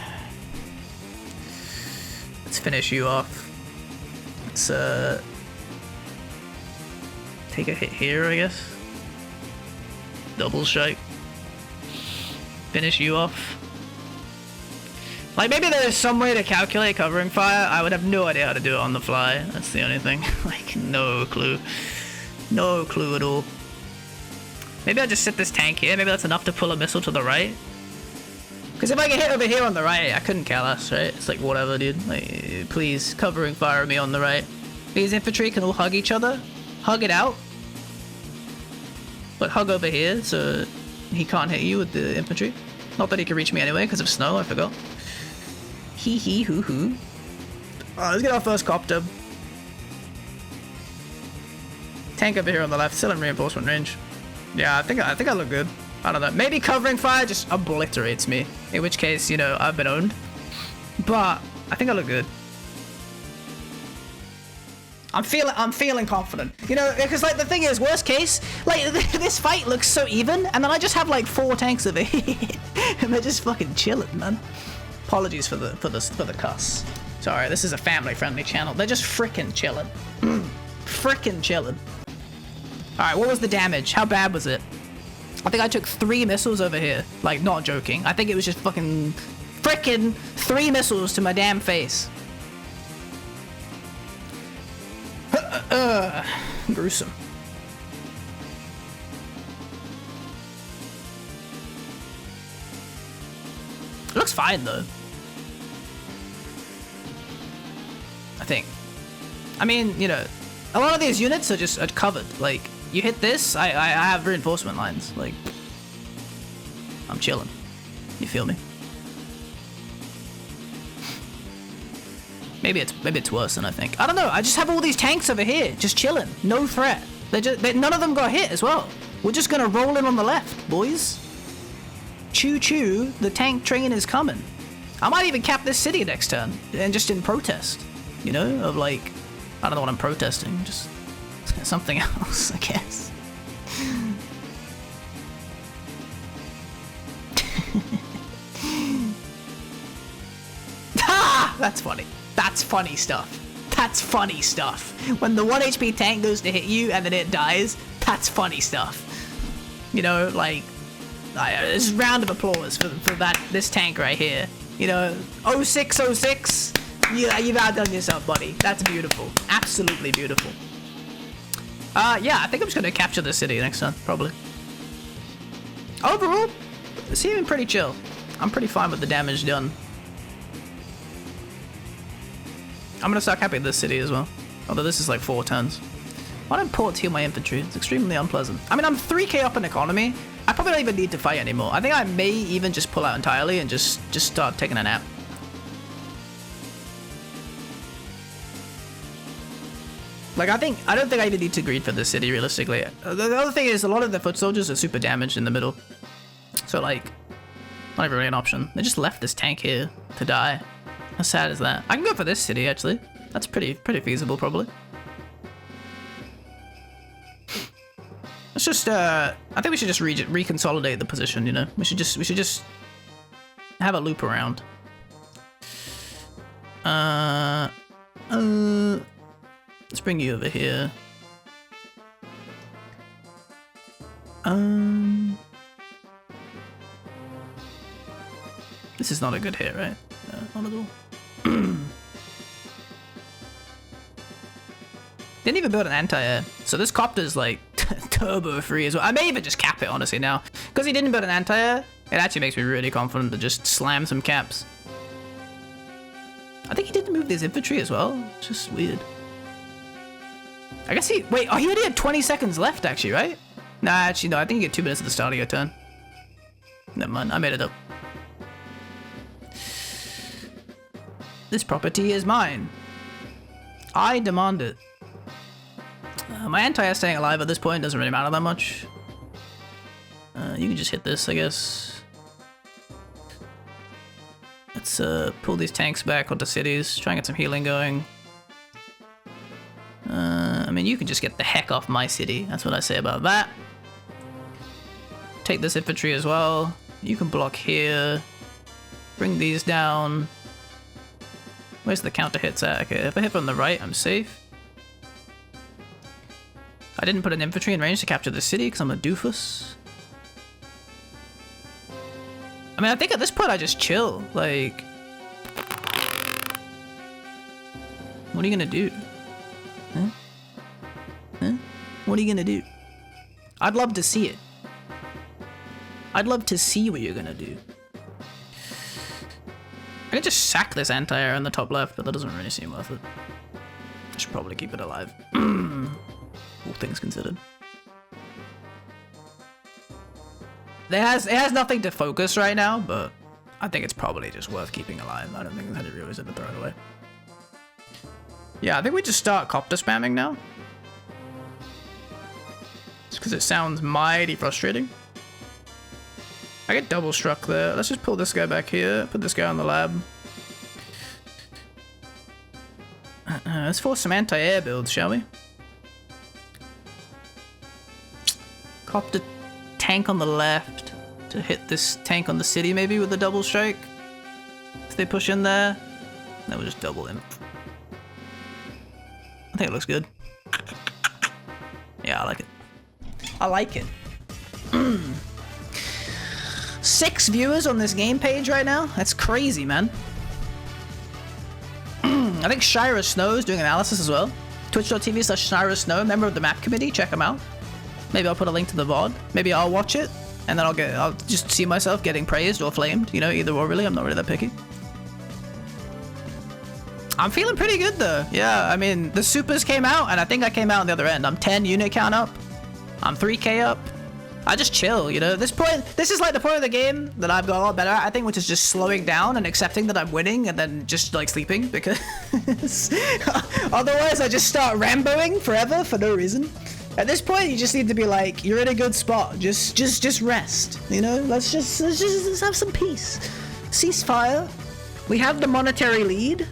Let's finish you off. Let's, take a hit here, I guess. Double strike. Finish you off. Like, maybe there's some way to calculate covering fire. I would have no idea how to do it on the fly. That's the only thing. Like, no clue. No clue at all. Maybe I'll just sit this tank here. Maybe that's enough to pull a missile to the right. Because if I get hit over here on the right, I couldn't Kalas, right? It's like, whatever, dude. Like, please, covering fire me on the right. These infantry can all hug each other. Hug it out. But hug over here, so he can't hit you with the infantry. Not that he can reach me anyway, because of snow, I forgot. Hee hee hoo hoo. Alright, let's get our first copter. Tank over here on the left, still in reinforcement range. Yeah, I think I look good. I don't know. Maybe covering fire just obliterates me. In which case, you know, I've been owned. But I think I look good. I'm feeling confident. You know, because like the thing is, worst case, like this fight looks so even, and then I just have like 4 tanks over here, and they're just fucking chilling, man. Apologies for the cuss. Sorry, this is a family-friendly channel. They're just frickin' chilling. Frickin' chilling. All right, what was the damage? How bad was it? I think I took 3 missiles over here. Like, not joking. I think it was just fucking frickin' 3 missiles to my damn face. Gruesome. It looks fine though. I think. I mean, you know, a lot of these units are just covered. Like, you hit this, I have reinforcement lines. Like, I'm chilling. You feel me? Maybe it's worse than I think. I don't know. I just have all these tanks over here, just chilling, no threat. None of them got hit as well. We're just gonna roll in on the left, boys. Choo choo, the tank train is coming. I might even cap this city next turn, and just in protest, you know, of like, I don't know what I'm protesting, just something else, I guess. Ah, that's funny. That's funny stuff. That's funny stuff. When the 1 HP tank goes to hit you and then it dies, that's funny stuff. You know, like, this round of applause for this tank right here. You know, 0606, you've outdone yourself, buddy. That's beautiful. Absolutely beautiful. Yeah, I think I'm just gonna capture the city next time, probably. Overall, it's even pretty chill. I'm pretty fine with the damage done. I'm gonna start capping this city as well. Although this is like 4 turns. Why don't ports heal my infantry? It's extremely unpleasant. I mean, I'm 3k up in economy. I probably don't even need to fight anymore. I think I may even just pull out entirely and just start taking a nap. Like, I don't think I even need to greed for this city, realistically. The other thing is, a lot of the foot soldiers are super damaged in the middle. So, like, not even really an option. They just left this tank here to die. How sad is that? I can go for this city, actually. That's pretty feasible, probably. Let's just, I think we should just reconsolidate the position, you know? We should just have a loop around. Let's bring you over here. This is not a good hit, right? No, not at all. Didn't even build an anti-air. So this copter's like turbo free as well. I may even just cap it, honestly, now. Because he didn't build an anti-air, it actually makes me really confident to just slam some caps. I think he didn't move his infantry as well. It's just weird. I guess wait, oh, he only had 20 seconds left, actually, right? Nah, actually, no, I think you get 2 minutes at the start of your turn. Never mind, I made it up. This property is mine. I demand it. My anti-air staying alive at this point doesn't really matter that much. You can just hit this, I guess. Let's pull these tanks back onto cities, try and get some healing going. I mean, you can just get the heck off my city. That's what I say about that. Take this infantry as well. You can block here. Bring these down. Where's the counter hits at? Okay, if I hit from the right, I'm safe. I didn't put an infantry in range to capture the city because I'm a doofus. I mean, I think at this point I just chill. Like, what are you gonna do? Huh? Huh? What are you gonna do? I'd love to see it. I'd love to see what you're gonna do. I could just sack this anti-air in the top left, but that doesn't really seem worth it. I should probably keep it alive. All things considered. It has nothing to focus right now, but I think it's probably just worth keeping alive. I don't think there's any real reason to throw it away. Yeah, I think we just start copter spamming now. Just because it sounds mighty frustrating. I get double struck there. Let's just pull this guy back here. Put this guy on the lab. Let's force some anti-air builds, shall we? Copter tank on the left to hit this tank on the city maybe with a double strike. If they push in there, then we'll just double him. I think it looks good. Yeah, I like it. I like it. 6 viewers on this game page right now? That's crazy, man. I think Shira Snow is doing analysis as well. Twitch.tv/Shira Snow, member of the map committee, check him out. Maybe I'll put a link to the VOD. Maybe I'll watch it, and then I'll just see myself getting praised or flamed. You know, either or really, I'm not really that picky. I'm feeling pretty good though. Yeah, I mean, the supers came out, and I think I came out on the other end. I'm 10 unit count up. I'm 3k up. I just chill, you know. At this point, this is like the point of the game that I've got a lot better at, I think, which is just slowing down and accepting that I'm winning and then just like sleeping, because otherwise I just start Ramboing forever for no reason. At this point, you just need to be like, you're in a good spot. Just rest, you know. Let's just have some peace. Ceasefire. We have the monetary lead.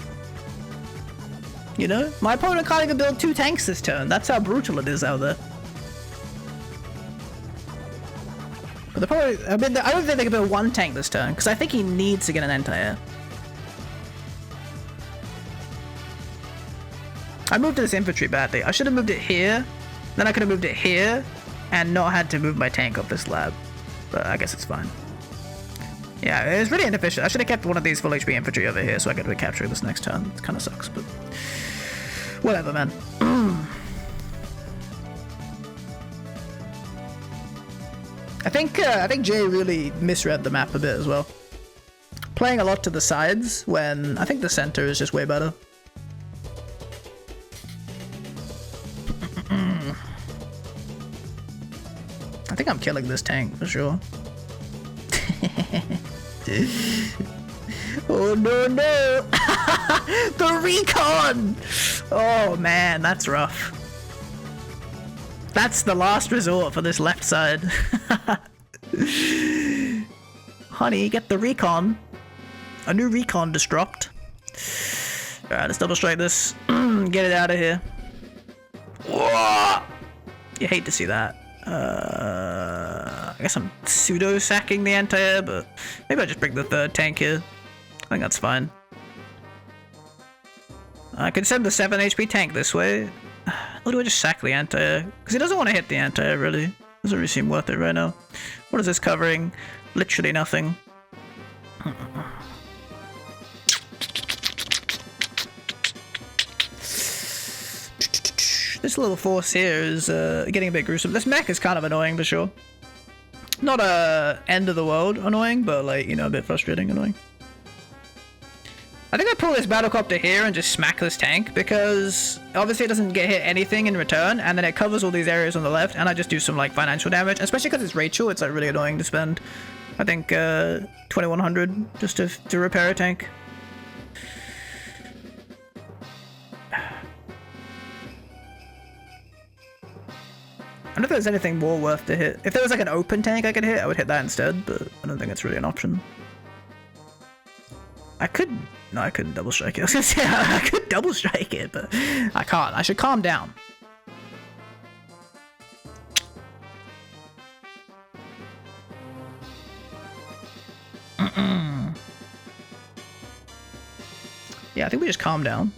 You know, my opponent can't even build 2 tanks this turn. That's how brutal it is out there. But the problem, I mean, I don't think they can build 1 tank this turn, because I think he needs to get an anti-air. I moved this infantry badly. I should have moved it here, then I could have moved it here, and not had to move my tank up this lab. But I guess it's fine. Yeah, it was really inefficient. I should have kept one of these full HP infantry over here so I could recapture this next turn. It kind of sucks, but whatever, man. I think Jay really misread the map a bit as well. Playing a lot to the sides when I think the center is just way better. I think I'm killing this tank for sure. Oh no, no! The recon! Oh man, that's rough. That's the last resort for this left side. Honey, get the recon. A new recon just dropped. Alright, let's double strike this. Get it out of here. Whoa! You hate to see that. I guess I'm pseudo sacking the anti-air, but maybe I'll just bring the 3rd tank here. I think that's fine. I could send the 7 HP tank this way. Or do I just sack the anti-air? Because he doesn't want to hit the anti-air, really. Doesn't really seem worth it right now. What is this covering? Literally nothing. This little force here is getting a bit gruesome. This mech is kind of annoying for sure. Not end of the world annoying, but like, you know, a bit frustrating annoying. I think I pull this battlecopter here and just smack this tank, because obviously it doesn't get hit anything in return, and then it covers all these areas on the left, and I just do some like financial damage, especially because it's Rachel. It's like really annoying to spend, I think, 2100 just to repair a tank. I don't know if there's anything more worth to hit. If there was like an open tank I could hit, I would hit that instead, but I don't think it's really an option. I could... No, I couldn't double strike it. I was gonna say, I could double strike it, but I can't. I should calm down. Yeah, I think we just calm down.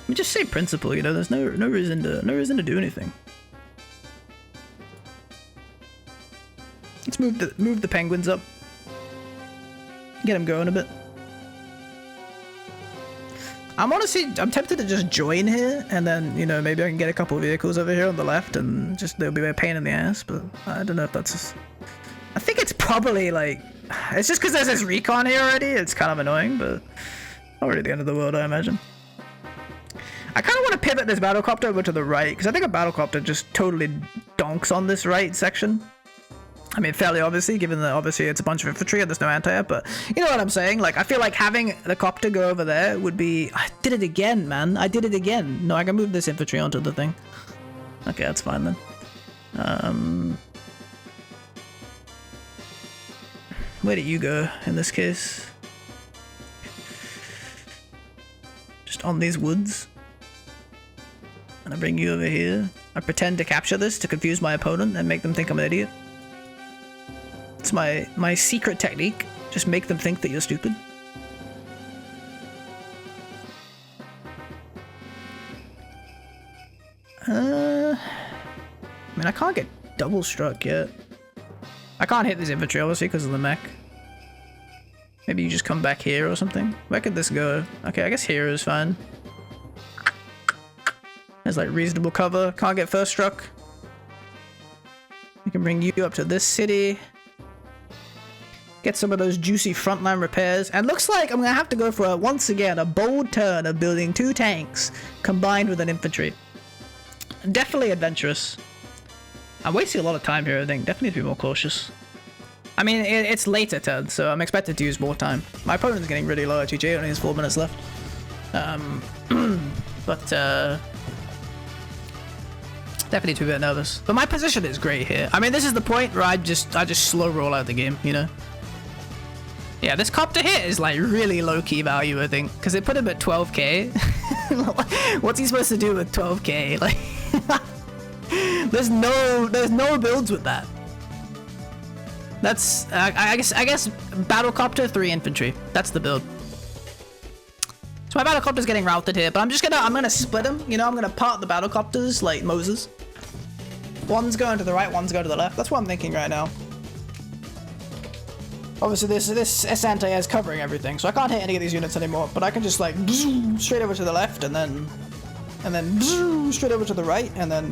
We just say principle, you know. There's no reason to do anything. Let's move the penguins up. Get them going a bit. I'm tempted to just join here, and then, you know, maybe I can get a couple of vehicles over here on the left, and just they'll be a pain in the ass. But I don't know if that's just... I think it's probably like... It's just because there's this recon here already. It's kind of annoying, but not really the end of the world, I imagine. I kind of want to pivot this battlecopter over to the right, because I think a battlecopter just totally donks on this right section. I mean, fairly obviously, given that obviously it's a bunch of infantry and there's no anti-air, but you know what I'm saying? Like, I feel like having the copter go over there would be... I did it again, man. I did it again. No, I can move this infantry onto the thing. Okay, that's fine then. Where do you go in this case? Just on these woods. And I bring you over here. I pretend to capture this to confuse my opponent and make them think I'm an idiot. It's my secret technique. Just make them think that you're stupid. I mean, I can't get double struck yet. I can't hit this infantry, obviously, because of the mech. Maybe you just come back here or something. Where could this go? Okay, I guess here is fine. There's like reasonable cover. Can't get first struck. We can bring you up to this city. Get some of those juicy frontline repairs. And looks like I'm gonna have to go for, once again, a bold turn of building 2 tanks combined with an infantry. Definitely adventurous. I'm wasting a lot of time here, I think. Definitely need to be more cautious. I mean, it's later turn, so I'm expected to use more time. My opponent's getting really low at GG, only has 4 minutes left. Definitely too bit nervous. But my position is great here. I mean, this is the point where I just slow roll out the game, you know? Yeah, this copter hit is like really low-key value, I think, because it put him at 12k. What's he supposed to do with 12k? Like, there's no builds with that. That's I guess battlecopter 3 infantry. That's the build. So my battlecopter's getting routed here, but I'm gonna split them. You know, I'm gonna part the battlecopters like Moses. One's going to the right, one's going to the left. That's what I'm thinking right now. Obviously, this anti-air is covering everything, so I can't hit any of these units anymore. But I can just like straight over to the left, and then straight over to the right, and then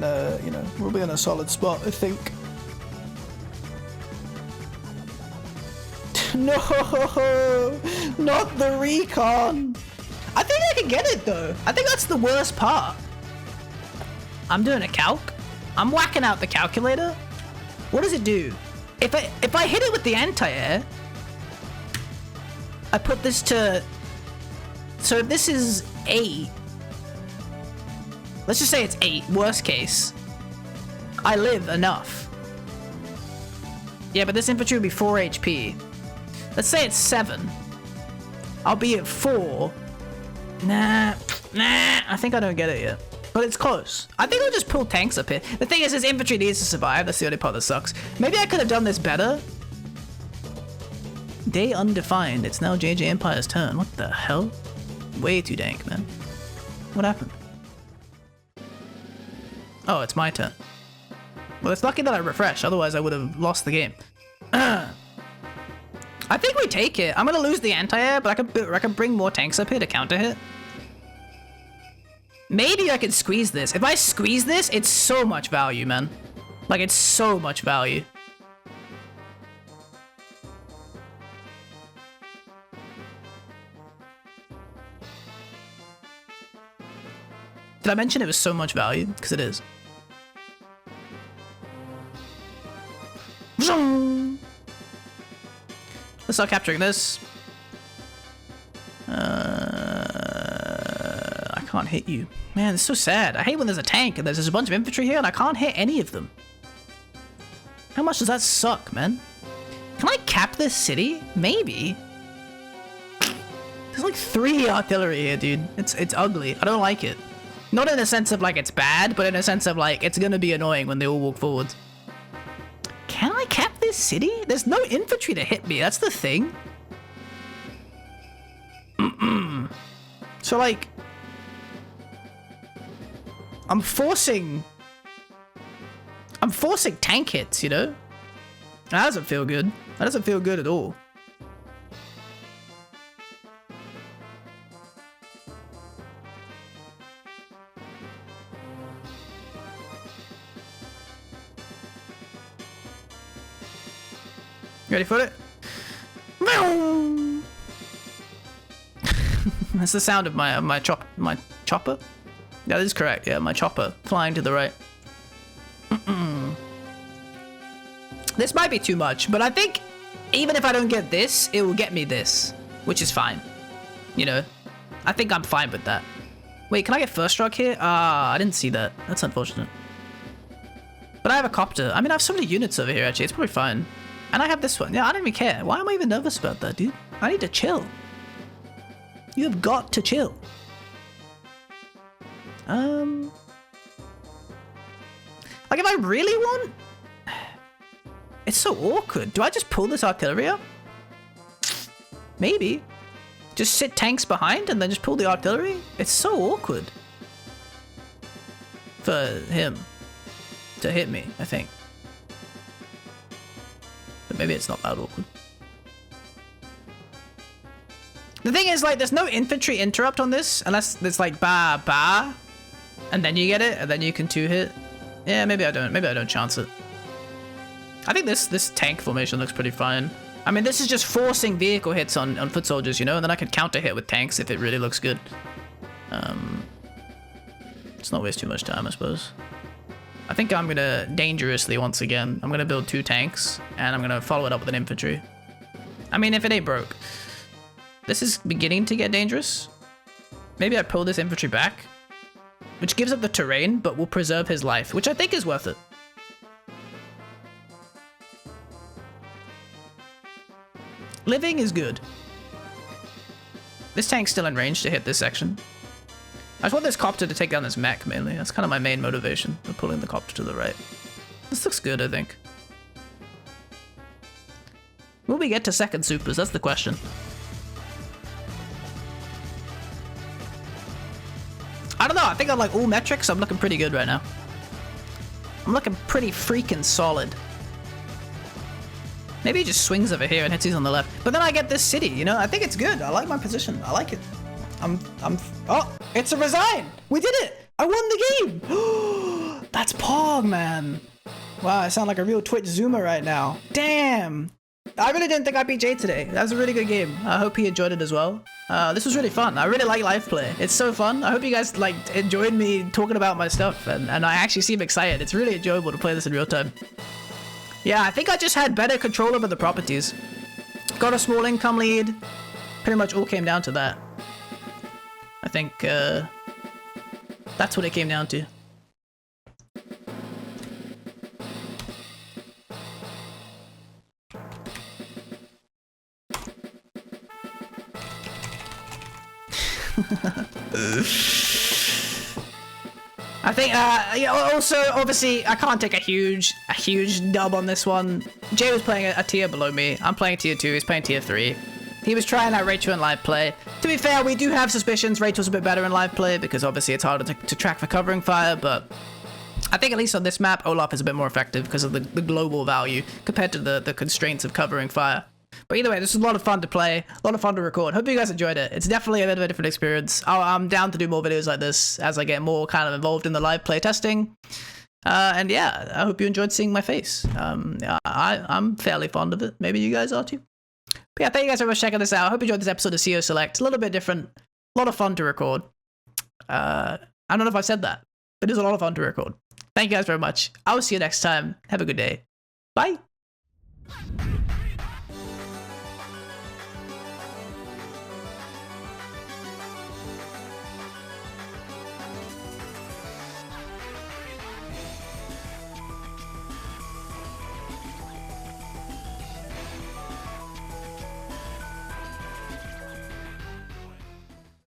you know, we'll be in a solid spot, I think. No, not the recon. I think I can get it though. I think that's the worst part. I'm doing a calc. I'm whacking out the calculator. What does it do? If I hit it with the anti-air, I put this to... So if this is 8, let's just say it's 8, worst case, I live enough. Yeah, but this infantry would be 4 HP. Let's say it's 7. I'll be at 4. Nah, I think I don't get it yet. But it's close. I think I'll just pull tanks up here. The thing is, this infantry needs to survive. That's the only part that sucks. Maybe I could have done this better. Day undefined. It's now JJ Empire's turn. What the hell? Way too dank, man. What happened? Oh, it's my turn. Well, it's lucky that I refreshed. Otherwise, I would have lost the game. I think we take it. I'm gonna lose the anti-air, but I can bring more tanks up here to counter hit. Maybe I can squeeze this. If I squeeze this, it's so much value, man. Like, it's so much value. Did I mention it was so much value? Because it is. Let's start capturing this. I can't hit you. Man, it's so sad. I hate when there's a tank and there's just a bunch of infantry here and I can't hit any of them. How much does that suck, man? Can I cap this city? Maybe. There's like 3 artillery here, dude. It's ugly. I don't like it. Not in a sense of like it's bad, but in a sense of like it's gonna be annoying when they all walk forward. Can I cap this city? There's no infantry to hit me. That's the thing. So like, I'm forcing tank hits, you know? That doesn't feel good. That doesn't feel good at all. Ready for it? That's the sound of my chopper. That is correct. Yeah, my chopper flying to the right. This might be too much, but I think even if I don't get this, it will get me this, which is fine. You know, I think I'm fine with that. Wait, can I get first struck here? Ah, I didn't see that. That's unfortunate. But I have a copter. I mean, I have so many units over here, actually. It's probably fine. And I have this one. Yeah, I don't even care. Why am I even nervous about that, dude? I need to chill. You have got to chill. Like, if I really want... It's so awkward. Do I just pull this artillery up? Maybe. Just sit tanks behind and then just pull the artillery? It's so awkward. For him to hit me, I think. But maybe it's not that awkward. The thing is, like, there's no infantry interrupt on this unless it's like ba ba, and then you get it, and then you can 2-hit. Yeah, maybe I don't chance it. I think this tank formation looks pretty fine. I mean, this is just forcing vehicle hits on foot soldiers, you know, and then I could counter hit with tanks if it really looks good. Let's not waste too much time, I suppose. I think I'm gonna dangerously once again. I'm gonna build 2 tanks, and I'm gonna follow it up with an infantry. I mean, if it ain't broke. This is beginning to get dangerous. Maybe I pull this infantry back, which gives up the terrain, but will preserve his life, which I think is worth it. Living is good. This tank's still in range to hit this section. I just want this copter to take down this mech, mainly. That's kind of my main motivation for pulling the copter to the right. This looks good, I think. Will we get to second supers? That's the question. I don't know. I think on like all metrics, I'm looking pretty good right now. I'm looking pretty freaking solid. Maybe he just swings over here and hits these on the left. But then I get this city, you know? I think it's good. I like my position. I like it. Oh, it's a resign. We did it. I won the game. That's Pog, man. Wow, I sound like a real Twitch Zoomer right now. Damn. I really didn't think I beat Jay today. That was a really good game. I hope he enjoyed it as well. This was really fun. I really like live play. It's so fun. I hope you guys like enjoyed me talking about my stuff, and I actually seem excited. It's really enjoyable to play this in real time. Yeah, I think I just had better control over the properties. Got a small income lead. Pretty much all came down to that. I think that's what it came down to. I think, yeah, also, obviously, I can't take a huge dub on this one. Jay was playing a tier below me. I'm playing tier 2, he's playing tier 3. He was trying out Rachel in live play. To be fair, we do have suspicions Rachel's a bit better in live play, because obviously it's harder to track for covering fire, but I think at least on this map, Olaf is a bit more effective because of the global value compared to the constraints of covering fire. But either way, this was a lot of fun to play, a lot of fun to record. Hope you guys enjoyed it. It's definitely a bit of a different experience. I'm down to do more videos like this as I get more kind of involved in the live play testing. And yeah, I hope you enjoyed seeing my face. I'm fairly fond of it. Maybe you guys are too. But yeah, thank you guys very much for checking this out. I hope you enjoyed this episode of CO Select. A little bit different, a lot of fun to record. I don't know if I've said that, but it is a lot of fun to record. Thank you guys very much. I will see you next time. Have a good day. Bye.